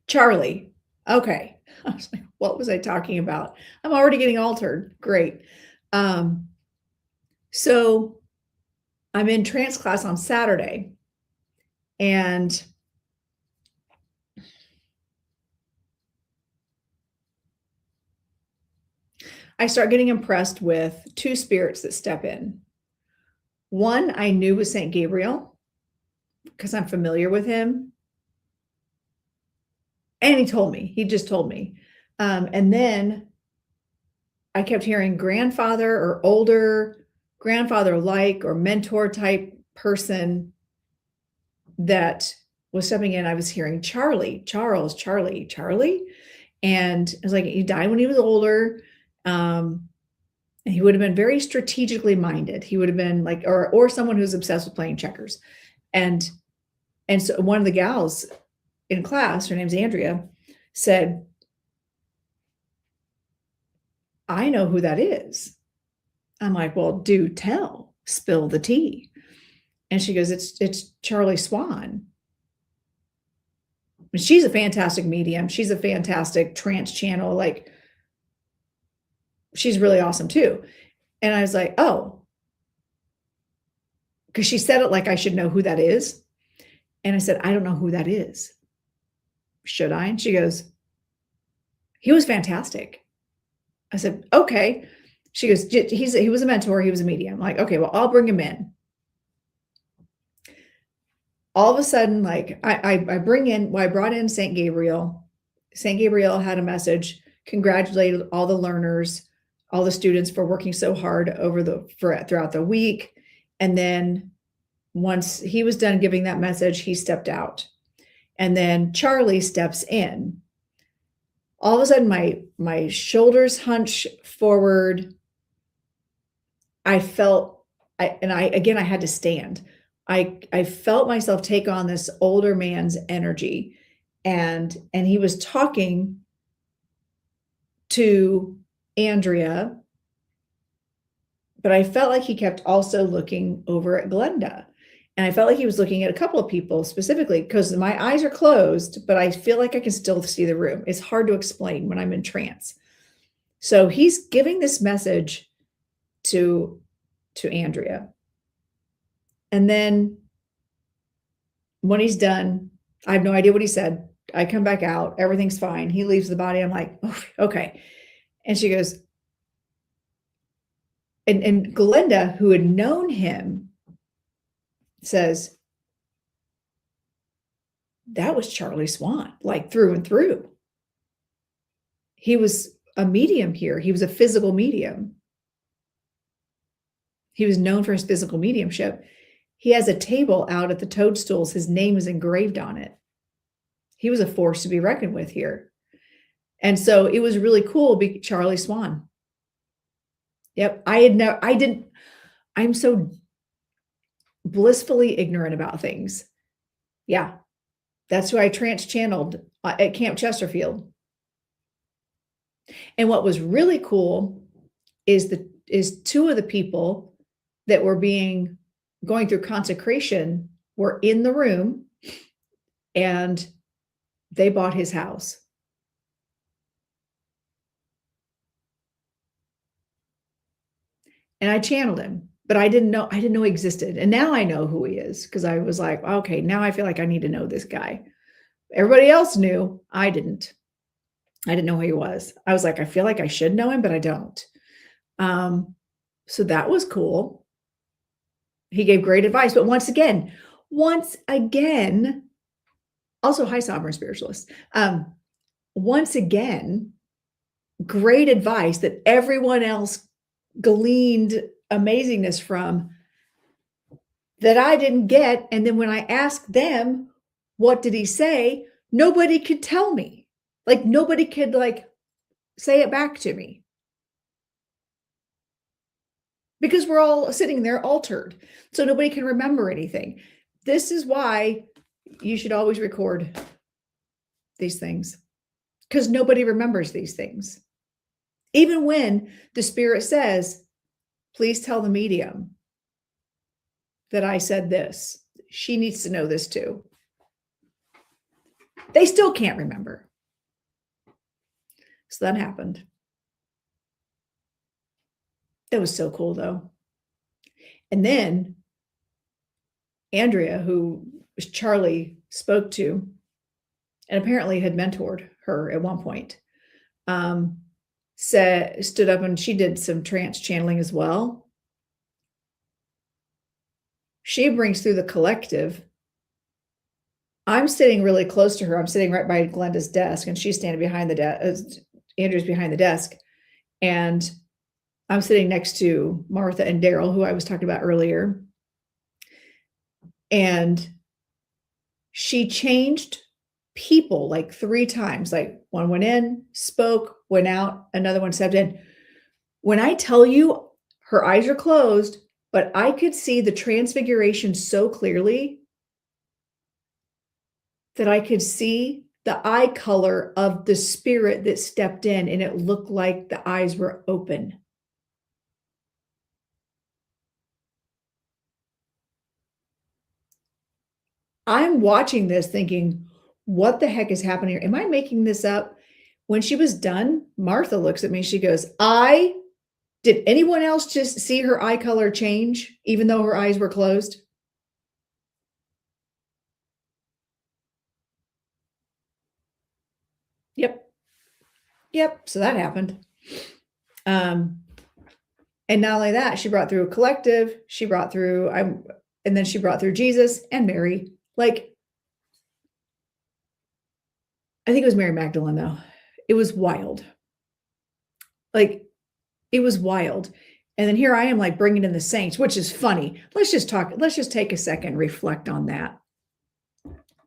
Charlie. Okay. I was like, what was I talking about? I'm already getting altered. Great. So I'm in trance class on Saturday, and I start getting impressed with two spirits that step in. One I knew was St. Gabriel because I'm familiar with him. And he just told me. And then I kept hearing grandfather or older, grandfather-like or mentor type person that was stepping in, I was hearing Charlie, Charles, Charlie, Charlie. And I was like, he died when he was older. And he would have been very strategically minded. He would have been like, or someone who's obsessed with playing checkers. And so one of the gals in class, her name's Andrea, said, I know who that is. I'm like, well, do tell, spill the tea. And she goes, it's Charlie Swan. And she's a fantastic medium. She's a fantastic trance channel. Like, she's really awesome too. And I was like, oh, because she said it like I should know who that is. And I said, I don't know who that is. Should I? And she goes, he was fantastic. I said, okay. She goes, he was a mentor. He was a medium. I'm like, okay, well, I'll bring him in. All of a sudden, like I brought in St. Gabriel. St. Gabriel had a message, congratulated all the learners, all the students for working so hard throughout the week. And then once he was done giving that message, he stepped out. And then Charlie steps in. All of a sudden, my shoulders hunch forward. I felt, I had to stand. I felt myself take on this older man's energy, and he was talking to Andrea, but I felt like he kept also looking over at Glenda. And I felt like he was looking at a couple of people specifically, because my eyes are closed, but I feel like I can still see the room. It's hard to explain when I'm in trance. So he's giving this message to Andrea. And then when he's done, I have no idea what he said. I come back out. Everything's fine. He leaves the body. I'm like, oh, okay. And she goes, and Glenda, who had known him, says, that was Charlie Swan, like through and through. He was a medium here. He was a physical medium. He was known for his physical mediumship. He has a table out at the toadstools. His name is engraved on it. He was a force to be reckoned with here. And so it was really cool. Charlie Swan. Yep. I'm so blissfully ignorant about things. Yeah. That's who I trance channeled at Camp Chesterfield. And what was really cool is two of the people that were going through consecration were in the room, and they bought his house. And I channeled him, but I didn't know he existed. And now I know who he is, because I was like, okay, now I feel like I need to know this guy. Everybody else knew. I didn't know who he was. I was like, I feel like I should know him, but I don't. So that was cool. He gave great advice, but once again, also, hi, Sovereign Spiritualist. Once again, great advice that everyone else gleaned amazingness from, that I didn't get. And then when I asked them, what did he say? Nobody could tell me. Like, nobody could say it back to me, because we're all sitting there altered. So nobody can remember anything. This is why you should always record these things, because nobody remembers these things. Even when the spirit says, please tell the medium that I said this. She needs to know this too. They still can't remember. So that happened. That was so cool, though. And then Andrea, who Charlie spoke to, and apparently had mentored her at one point, stood up, and she did some trance channeling as well. She brings through the collective. I'm sitting really close to her. I'm sitting right by Glenda's desk, and she's standing behind the desk. Andrew's behind the desk, and I'm sitting next to Martha and Daryl, who I was talking about earlier. And She changed people like 3 times. Like one went in, spoke, went out, another one stepped in. When I tell you her eyes are closed, but I could see the transfiguration so clearly that I could see the eye color of the spirit that stepped in, and it looked like the eyes were open. I'm watching this thinking, what the heck is happening here? Am I making this up? When she was done, Martha looks at me. She goes, did anyone else just see her eye color change, even though her eyes were closed? Yep. So that happened. And not only that, she brought through a collective. She brought through, and then she brought through Jesus and Mary. Like, I think it was Mary Magdalene, though. It was wild. Like, it was wild. And then here I am, like, bringing in the saints, which is funny. Let's just take a second, reflect on that.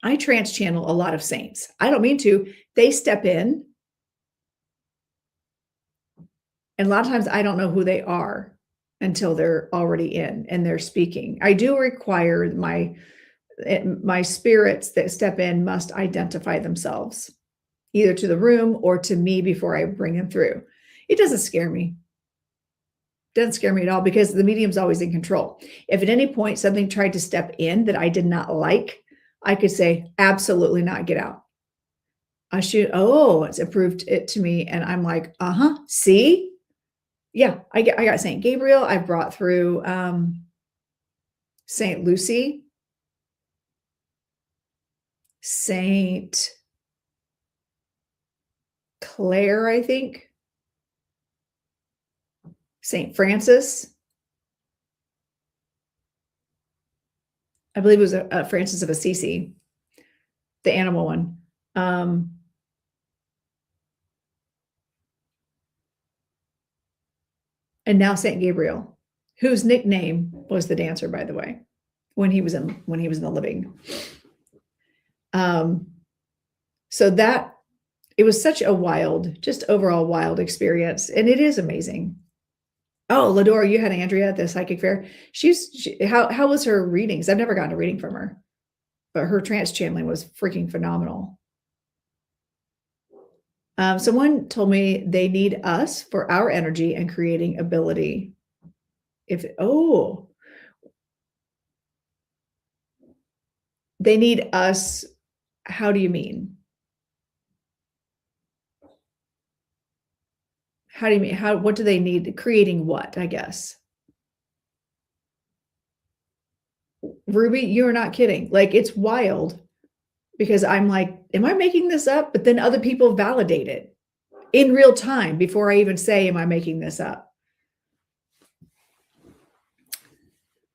I trance channel a lot of saints. I don't mean to. They step in. And a lot of times I don't know who they are until they're already in and they're speaking. I do require my spirits that step in must identify themselves, either to the room or to me before I bring them through. It doesn't scare me. It doesn't scare me at all because the medium's always in control. If at any point something tried to step in that I did not like, I could say, absolutely not, get out. It's approved it to me. And I'm like, see? Yeah, I got Saint Gabriel. I brought through Saint Lucy, Saint Clare, I think, Saint Francis. I believe it was Francis of Assisi, the animal one. And now Saint Gabriel, whose nickname was the dancer, by the way, when he was in the living. So that it was such a wild, just overall wild experience, and it is amazing. Oh, Ladora, you had Andrea at the psychic fair. How was her readings? I've never gotten a reading from her, but her trance channeling was freaking phenomenal. Someone told me they need us for our energy and creating ability. They need us. How do you mean? How do you mean? What do they need? Creating what, I guess. Ruby, you're not kidding. Like, it's wild. Because I'm like, am I making this up? But then other people validate it in real time before I even say, am I making this up?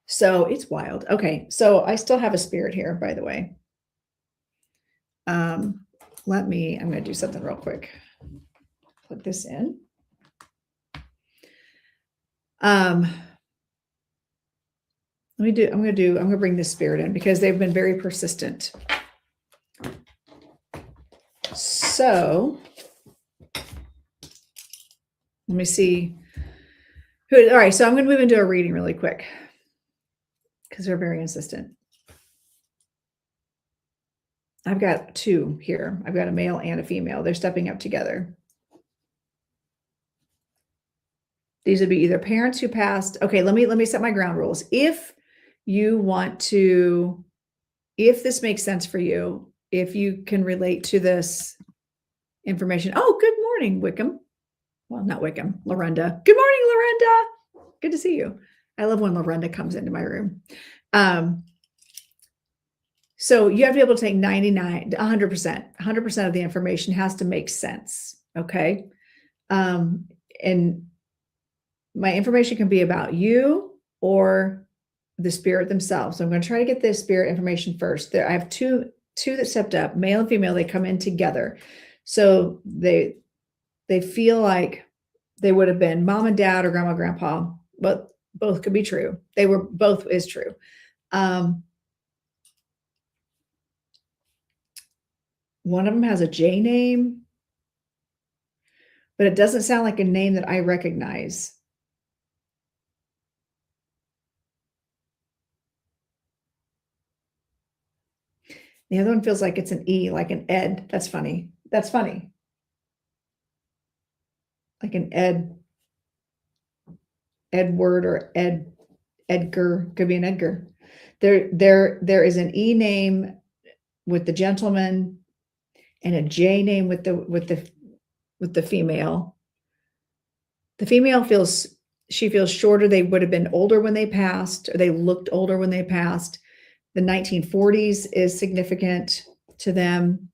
So it's wild. Okay. So I still have a spirit here, by the way. I'm going to do something real quick. Put this in. I'm going to bring this spirit in because they've been very persistent. So let me see. All right, so I'm going to move into a reading really quick because they're very insistent. I've got 2 here. I've got a male and a female. They're stepping up together. These would be either parents who passed. Okay, let me set my ground rules. If this makes sense for you, if you can relate to this information. Oh, good morning, Wickham. Well, not Wickham, Lorenda. Good morning, Lorenda. Good to see you. I love when Lorenda comes into my room. So you have to be able to take 100%. 100% of the information has to make sense. Okay. And my information can be about you or the spirit themselves. So I'm going to try to get the spirit information first. I have two that stepped up, male and female. They come in together. So they feel like they would have been mom and dad or grandma, grandpa, but both could be true. Both is true. One of them has a J name, but it doesn't sound like a name that I recognize. The other one feels like it's an E, like an Ed. That's funny. That's funny. Like an Edward or Edgar, could be an Edgar. There is an E name with the gentleman and a J name with the female. The female feels shorter. They would have been older when they passed, or they looked older when they passed. The 1940s is significant to them.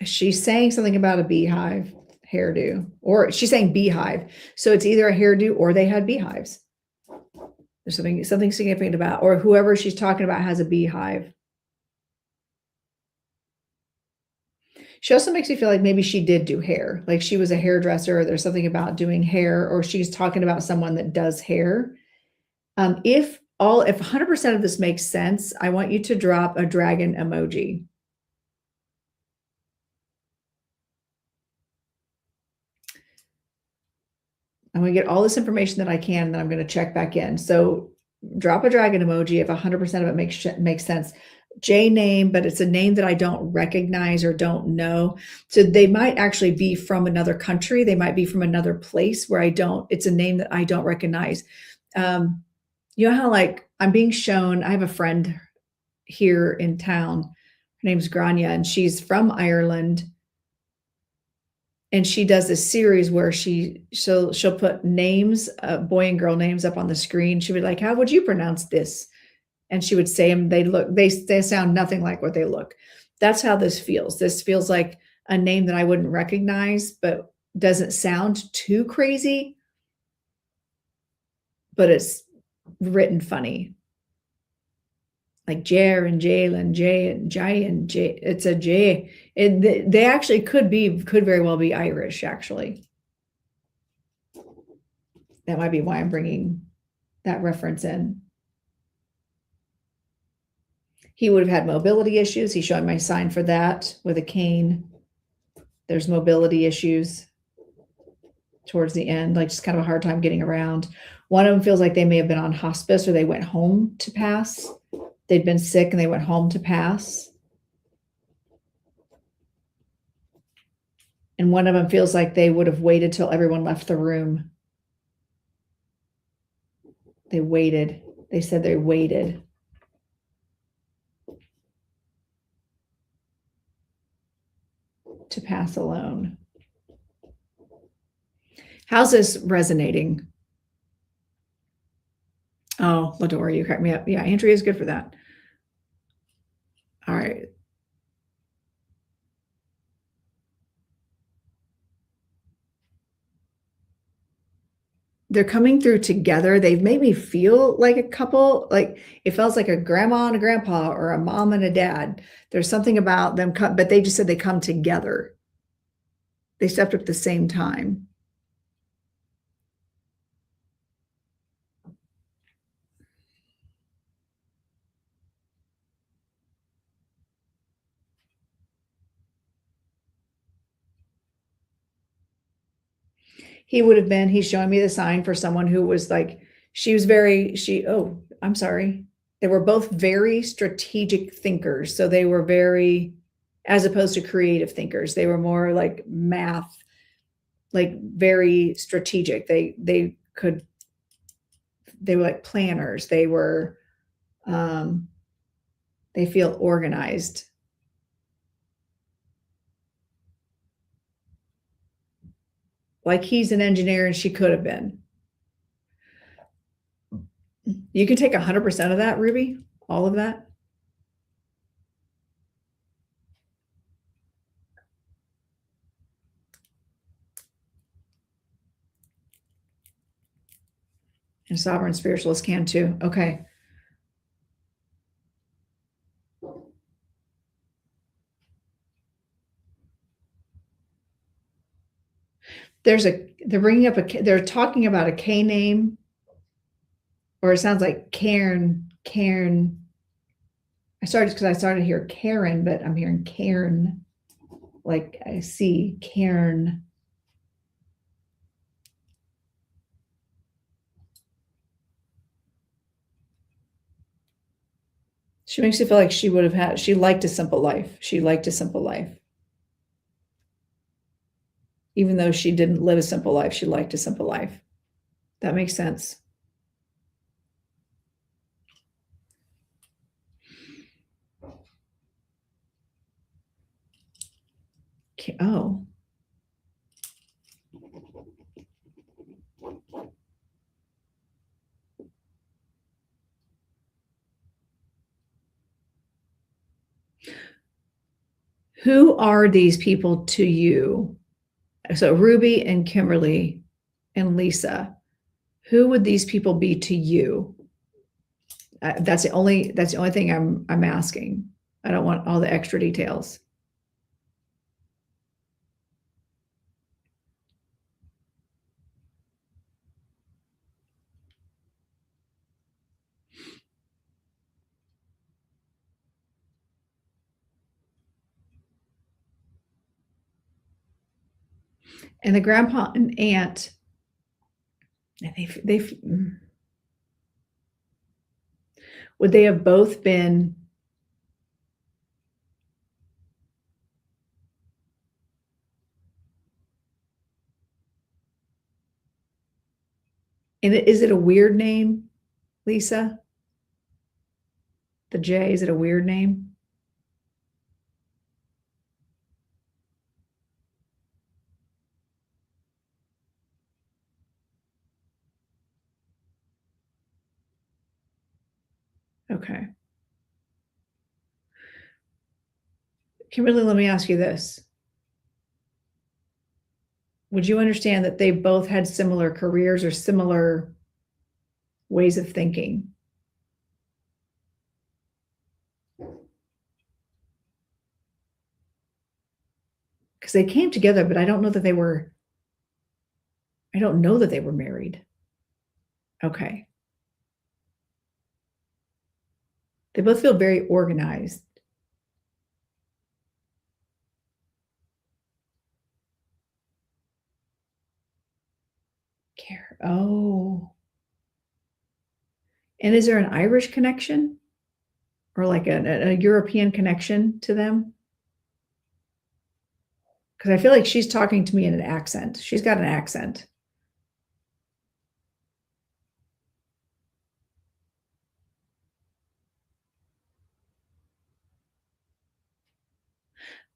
She's saying something about a beehive hairdo, or she's saying beehive. So it's either a hairdo or they had beehives. There's something significant about, or whoever she's talking about has a beehive. She also makes me feel like maybe she did do hair, like she was a hairdresser, or there's something about doing hair, or she's talking about someone that does hair. If 100% of this makes sense, I want you to drop a dragon emoji. I'm going to get all this information that I can, then I'm going to check back in. So drop a dragon emoji if 100% of it makes sense. J name, but it's a name that I don't recognize or don't know. So they might actually be from another country. They might be from another place where it's a name that I don't recognize. You know how, like, I'm being shown, I have a friend here in town. Her name's Grania, and she's from Ireland. And she does this series where she'll put names, boy and girl names up on the screen. She'll be like, how would you pronounce this? And she would say them. They sound nothing like what they look. That's how this feels. This feels like a name that I wouldn't recognize, but doesn't sound too crazy, but it's written funny. Like Jer and Jalen, J and J and J. It's a J. They actually could very well be Irish, actually. That might be why I'm bringing that reference in. He would have had mobility issues. He's showing my sign for that with a cane. There's mobility issues towards the end, like just kind of a hard time getting around. One of them feels like they may have been on hospice, or they went home to pass. They'd been sick and they went home to pass. And one of them feels like they would have waited till everyone left the room. They waited. They said they waited. To pass alone. How's this resonating? Oh, Ladora, you cracked me up. Yeah, Andrea is good for that. All right. They're coming through together. They've made me feel like a couple, like it feels like a grandma and a grandpa, or a mom and a dad. There's something about them, but they just said they come together. They stepped up at the same time. He would have been, he's showing me the sign for someone who was like, I'm sorry. They were both very strategic thinkers. So they were very, as opposed to creative thinkers, they were more like math, like very strategic. They were like planners. They were, they feel organized. Like he's an engineer and she could have been. You can take 100% of that, Ruby, all of that. And sovereign spiritualists can too. Okay. They're talking about a K name, or it sounds like Cairn. I I started to hear Karen, but I'm hearing Cairn. Like I see Cairn. She makes you feel like she liked a simple life. She liked a simple life. Even though she didn't live a simple life, she liked a simple life. That makes sense. Okay. Oh. Who are these people to you? So Ruby and Kimberly and Lisa, who would these people be to you? That's the only thing I'm asking. I don't want all the extra details. And the grandpa and aunt, they've would they have both been and is it a weird name, Lisa? The J, is it a weird name? Okay. Kimberly, let me ask you this. Would you understand that they both had similar careers or similar ways of thinking? Because they came together, but I don't know that they were married. Okay. They both feel very organized. Care. Oh. And is there an Irish connection or like a European connection to them? Because I feel like she's talking to me in an accent. She's got an accent.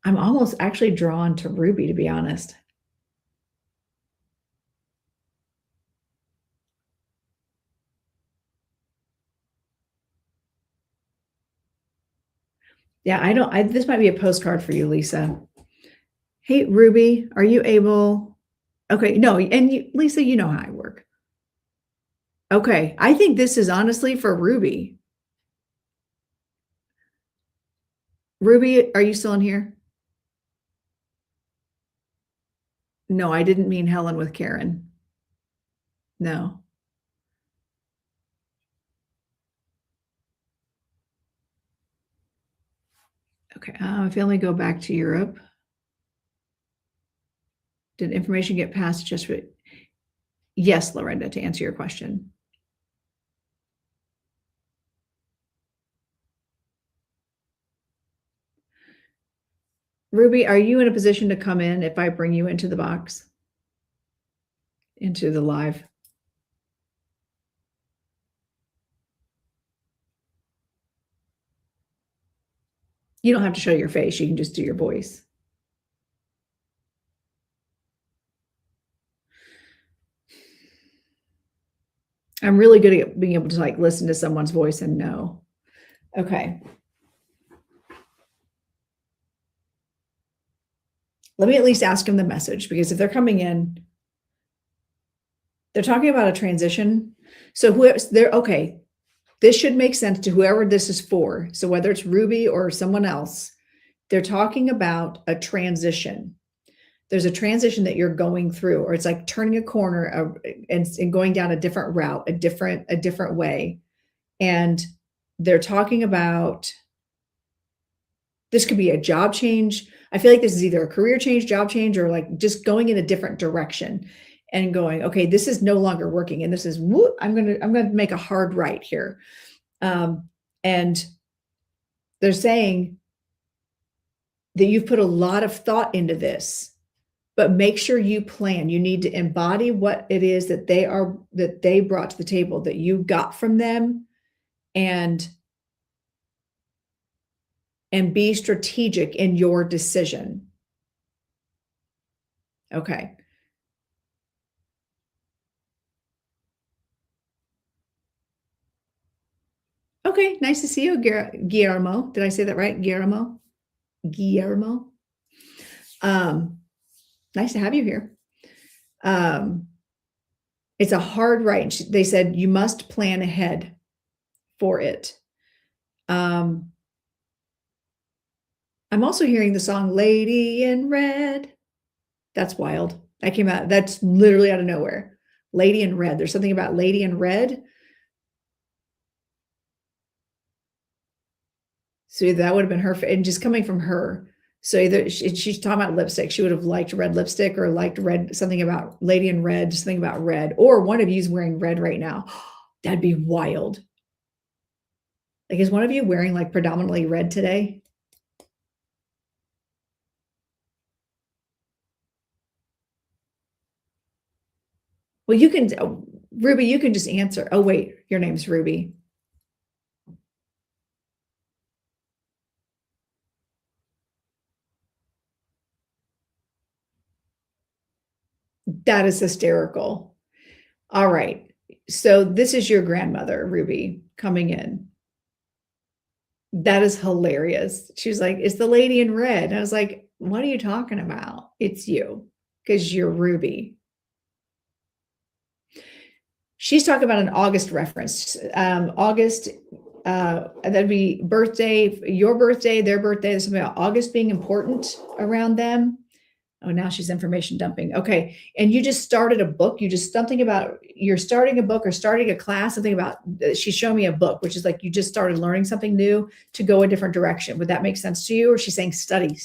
I'm almost actually drawn to Ruby, to be honest. Yeah, this might be a postcard for you, Lisa. Hey, Ruby, are you able? Okay, no, and Lisa, you know how I work. Okay, I think this is honestly for Ruby. Ruby, are you still in here? No, I didn't mean Helen with Karen. No. Okay, if you only go back to Europe. Did information get passed just for? Yes, Lorenda, to answer your question. Ruby, are you in a position to come in if I bring you into the box? Into the live? You don't have to show your face. You can just do your voice. I'm really good at being able to like listen to someone's voice and know. Okay. Let me at least ask them the message, because if they're coming in, they're talking about a transition. So whoever's there, okay, this should make sense to whoever this is for. So whether it's Ruby or someone else, they're talking about a transition. There's a transition that you're going through, or it's like turning a corner and going down a different route, a different way. And they're talking about This could be a job change. I feel like this is either a career change, job change, or like just going in a different direction and going, okay, this is no longer working. And this is, I'm going to make a hard right here. And they're saying that you've put a lot of thought into this, but make sure you plan. You need to embody what it is that they brought to the table, that you got from them, and be strategic in your decision. Okay. Okay, nice to see you, Guillermo. Did I say that right? Guillermo? Nice to have you here. It's a hard right. They said you must plan ahead for it. I'm also hearing the song Lady in Red. That's wild. That came out. That's literally out of nowhere. Lady in Red. There's something about Lady in Red. So that would have been her, and just coming from her. So either she's talking about lipstick. She would have liked red lipstick, or liked red, something about Lady in Red, something about red, or one of you's wearing red right now. That'd be wild. Like, is one of you wearing like predominantly red today? Well, you can, Ruby, you can just answer. Oh, wait, your name's Ruby. That is hysterical. All right. So this is your grandmother, Ruby, coming in. That is hilarious. She was like, it's the lady in red. And I was like, what are you talking about? It's you, because you're Ruby. She's talking about an August reference. August, that'd be birthday, your birthday, their birthday. There's something about August being important around them. Oh, now she's information dumping. Okay. And you just started a book. You just something about you're starting a book or starting a class, something about, she's showing me a book, which is like you just started learning something new to go a different direction. Would that make sense to you? Or she's saying study.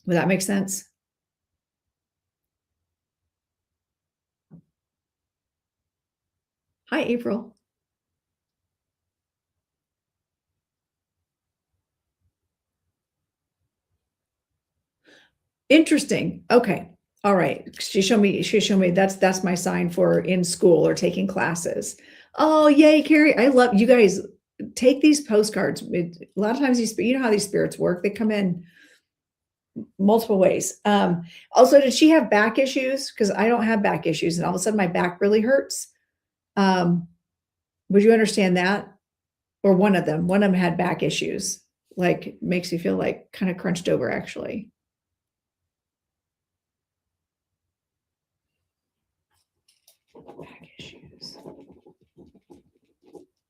Would that make sense? Hi, April. Interesting. Okay. All right. She showed me that's my sign for in school or taking classes. Oh, yay, Carrie. I love you guys. Take these postcards. A lot of times you know how these spirits work. They come in multiple ways. Also, did she have back issues? Because I don't have back issues, and all of a sudden my back really hurts. Would you understand that? Or one of them had back issues. Like, makes you feel like kind of crunched over, actually. Back issues.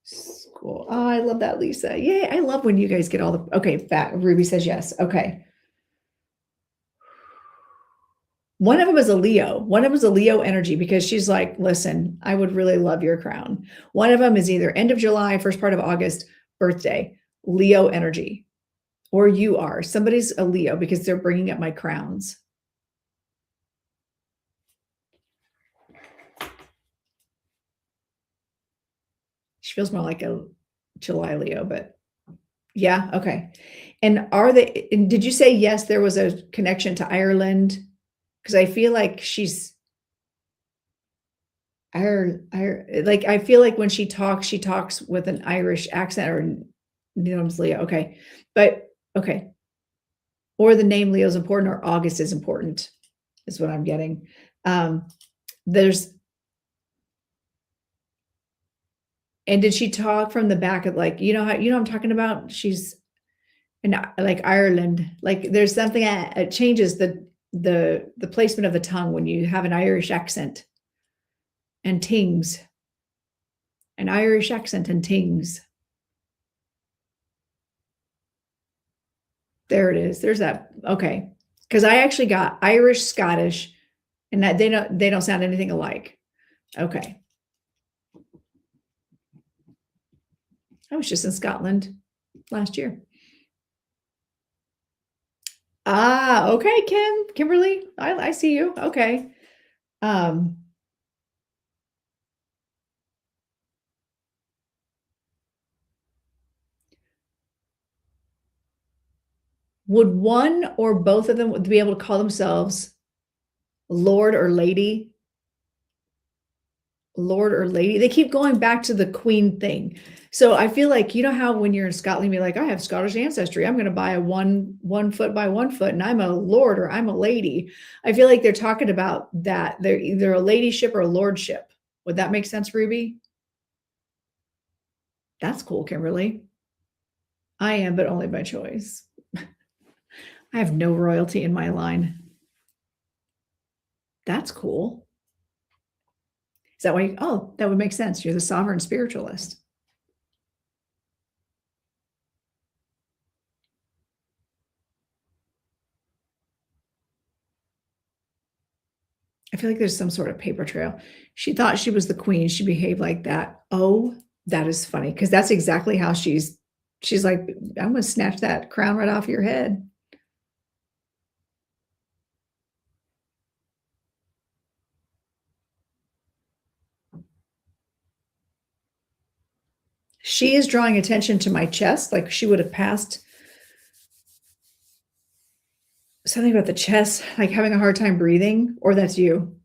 School. Oh, I love that, Lisa. Yay. I love when you guys get all the, okay, back. Ruby says yes. Okay. One of them is a Leo. One of them is a Leo energy, because she's like, listen, I would really love your crown. One of them is either end of July, first part of August, birthday, Leo energy. Or you are. Somebody's a Leo because they're bringing up my crowns. She feels more like a July Leo, but yeah, okay. And did you say yes, there was a connection to Ireland? Because I feel like she's like, I feel like when she talks with an Irish accent, or name's Leo. Okay. But okay. Or the name Leo is important, or August is important, is what I'm getting. And did she talk from the back of, like, I'm talking about? She's in like Ireland, like there's something that changes the placement of the tongue when you have an Irish accent and tings. An Irish accent and tings. There it is. There's that. Okay. Because I actually got Irish, Scottish, and that they don't sound anything alike. Okay. I was just in Scotland. last year. Ah, okay, Kimberly, I see you. Okay. Um, would one or both of them be able to call themselves Lord or Lady? Lord or Lady? They keep going back to the Queen thing. So I feel like, you know how when you're in Scotland, you're like, I have Scottish ancestry. I'm going to buy a 1 foot by 1 foot and I'm a lord or I'm a lady. I feel like they're talking about that. They're either a ladyship or a lordship. Would that make sense, Ruby? That's cool, Kimberly. I am, but only by choice. I have no royalty in my line. That's cool. Is that why? Oh, that would make sense. You're the sovereign spiritualist. I feel like there's some sort of paper trail. She thought she was the queen. She behaved like that. Oh, that is funny because that's exactly how she's like, I'm going to snatch that crown right off your head. She is drawing attention to my chest, like she would have passed something about the chest, like having a hard time breathing, or that's you.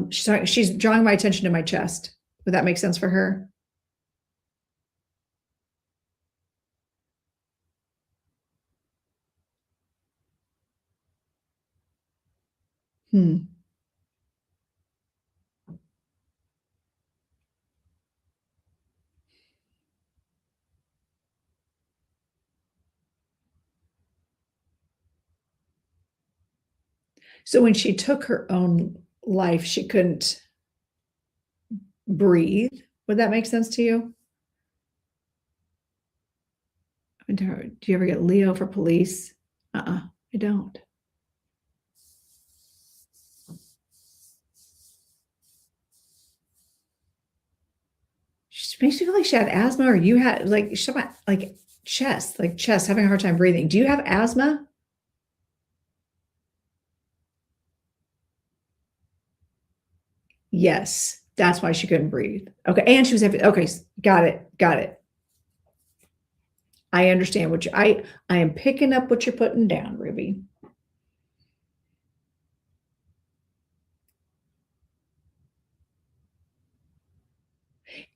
She's drawing my attention to my chest. Would that make sense for her? So when she took her own life, she couldn't breathe. Would that make sense to you? Do you ever get Leo for police? I don't. She makes me feel like she had asthma, or you had like chest, having a hard time breathing. Do you have asthma? Yes, that's why she couldn't breathe. Okay, and she was having. Okay, got it. I understand what I am picking up what you're putting down, Ruby.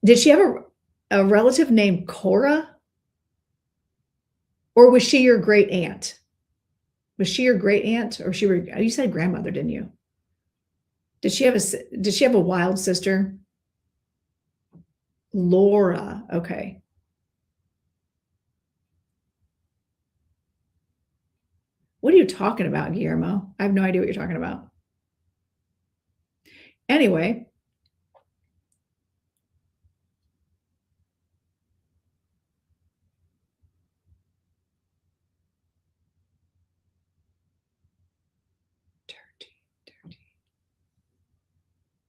Did she have a relative named Cora? Or was she your great aunt? Was she your great aunt, or you said grandmother, didn't you? Did she have a wild sister? Laura. Okay. What are you talking about, Guillermo? I have no idea what you're talking about. Anyway. Dirty.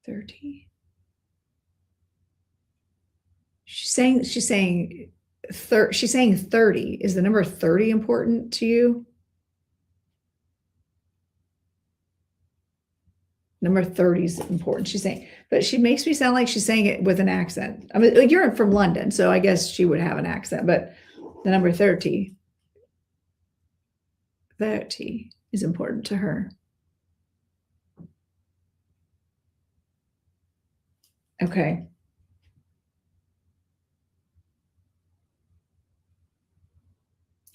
30. She's saying 30. Is the number 30 important to you? Number 30 is important, she's saying, but she makes me sound like she's saying it with an accent. I mean, like, you're from London, so I guess she would have an accent, but the number 30 is important to her. Okay.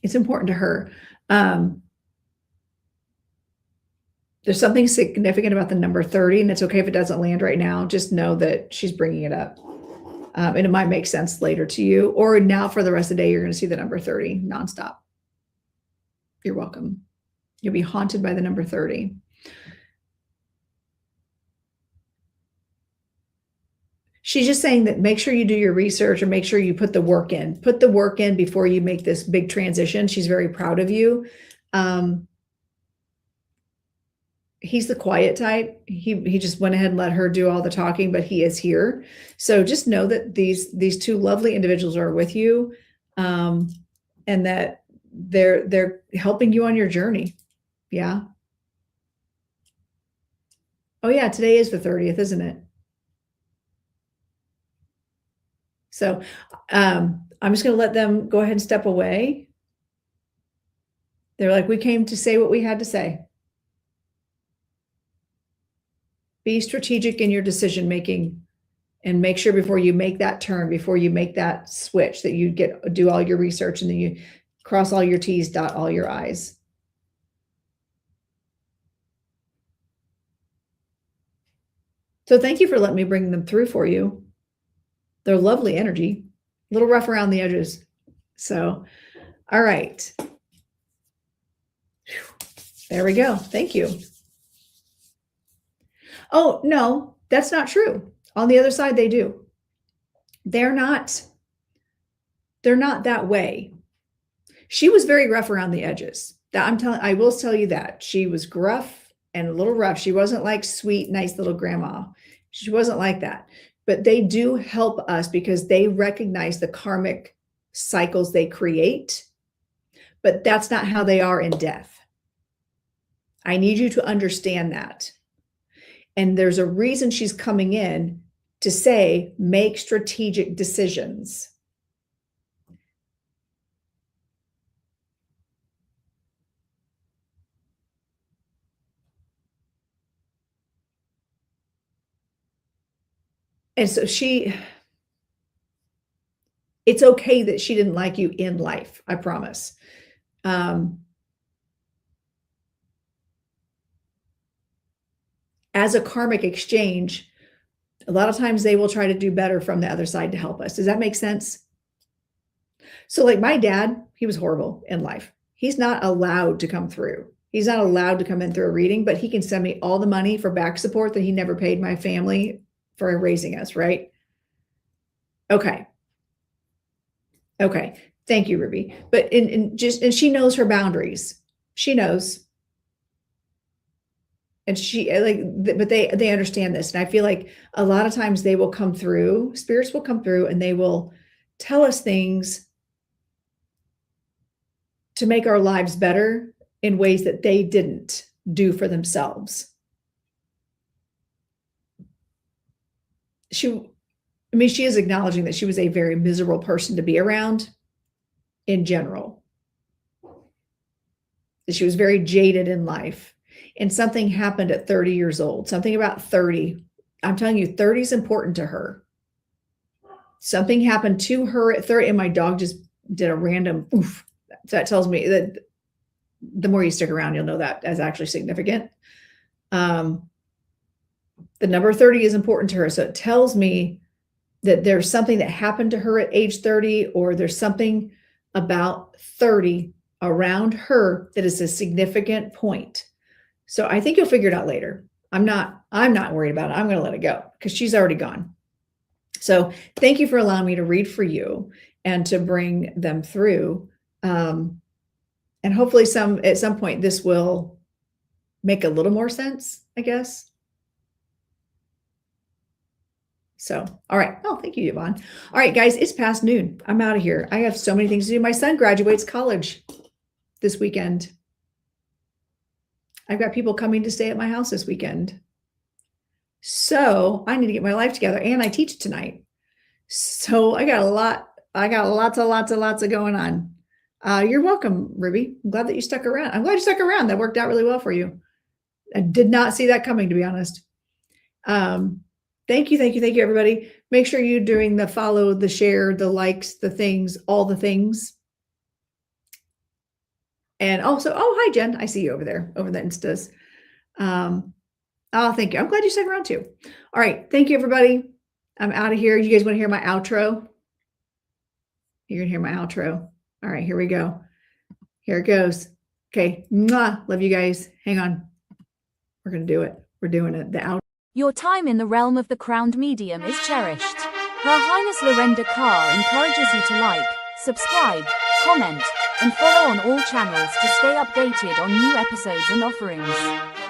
It's important to her. There's something significant about the number 30, and it's okay if it doesn't land right now. Just know that she's bringing it up. And it might make sense later to you, or now for the rest of the day, you're going to see the number 30 nonstop. You're welcome. You'll be haunted by the number 30. She's just saying that make sure you do your research, or make sure you put the work in. Put the work in before you make this big transition. She's very proud of you. He's the quiet type. He just went ahead and let her do all the talking, but he is here. So just know that these two lovely individuals are with you. and that they're helping you on your journey. Yeah. Oh yeah, today is the 30th, isn't it? So I'm just going to let them go ahead and step away. They're like, we came to say what we had to say. Be strategic in your decision making, and make sure before you make that turn, before you make that switch, that you do all your research, and then you cross all your T's, dot all your I's. So thank you for letting me bring them through for you. They're lovely energy, a little rough around the edges. So, all right. There we go. Thank you. Oh, no, that's not true. On the other side, they do. They're not that way. She was very rough around the edges. I will tell you that. She was gruff and a little rough. She wasn't like sweet, nice little grandma. She wasn't like that. But they do help us because they recognize the karmic cycles they create. But that's not how they are in death. I need you to understand that. And there's a reason she's coming in to say, make strategic decisions. And so it's okay that she didn't like you in life, I promise. As a karmic exchange, a lot of times they will try to do better from the other side to help us. Does that make sense? So like my dad, he was horrible in life. He's not allowed to come through. He's not allowed to come in through a reading, but he can send me all the money for back support that he never paid my family for raising us, right? Okay. Okay. Thank you, Ruby. But and she knows her boundaries. She knows. And but they understand this. And I feel like a lot of times they will come through, spirits will come through, and they will tell us things to make our lives better in ways that they didn't do for themselves. She is acknowledging that she was a very miserable person to be around in general. She was very jaded in life. And something happened at 30 years old, something about 30. I'm telling you, 30 is important to her. Something happened to her at 30, and my dog just did a random oof. So that tells me that the more you stick around, you'll know that as actually significant. The number 30 is important to her. So it tells me that there's something that happened to her at age 30, or there's something about 30 around her that is a significant point. So I think you'll figure it out later. I'm not worried about it. I'm going to let it go because she's already gone. So thank you for allowing me to read for you and to bring them through. And hopefully at some point, this will make a little more sense, I guess. So, all right. Oh, thank you, Yvonne. All right, guys, it's past noon. I'm out of here. I have so many things to do. My son graduates college this weekend. I've got people coming to stay at my house this weekend. So I need to get my life together, and I teach tonight. So I got lots of going on. You're welcome, Ruby. I'm glad that you stuck around. I'm glad you stuck around. That worked out really well for you. I did not see that coming, to be honest. Thank you, everybody. Make sure you're doing the follow, the share, the likes, the things, all the things. And also, oh, hi, Jen. I see you over there, over the Instas. Oh, thank you. I'm glad you stuck around too. All right. Thank you, everybody. I'm out of here. You guys want to hear my outro? You're going to hear my outro. All right, here we go. Here it goes. Okay. Mwah. Love you guys. Hang on. We're going to do it. We're doing it. The outro. Your time in the realm of the crowned medium is cherished. Her Highness Lorenda Carr encourages you to like, subscribe, comment, and follow on all channels to stay updated on new episodes and offerings.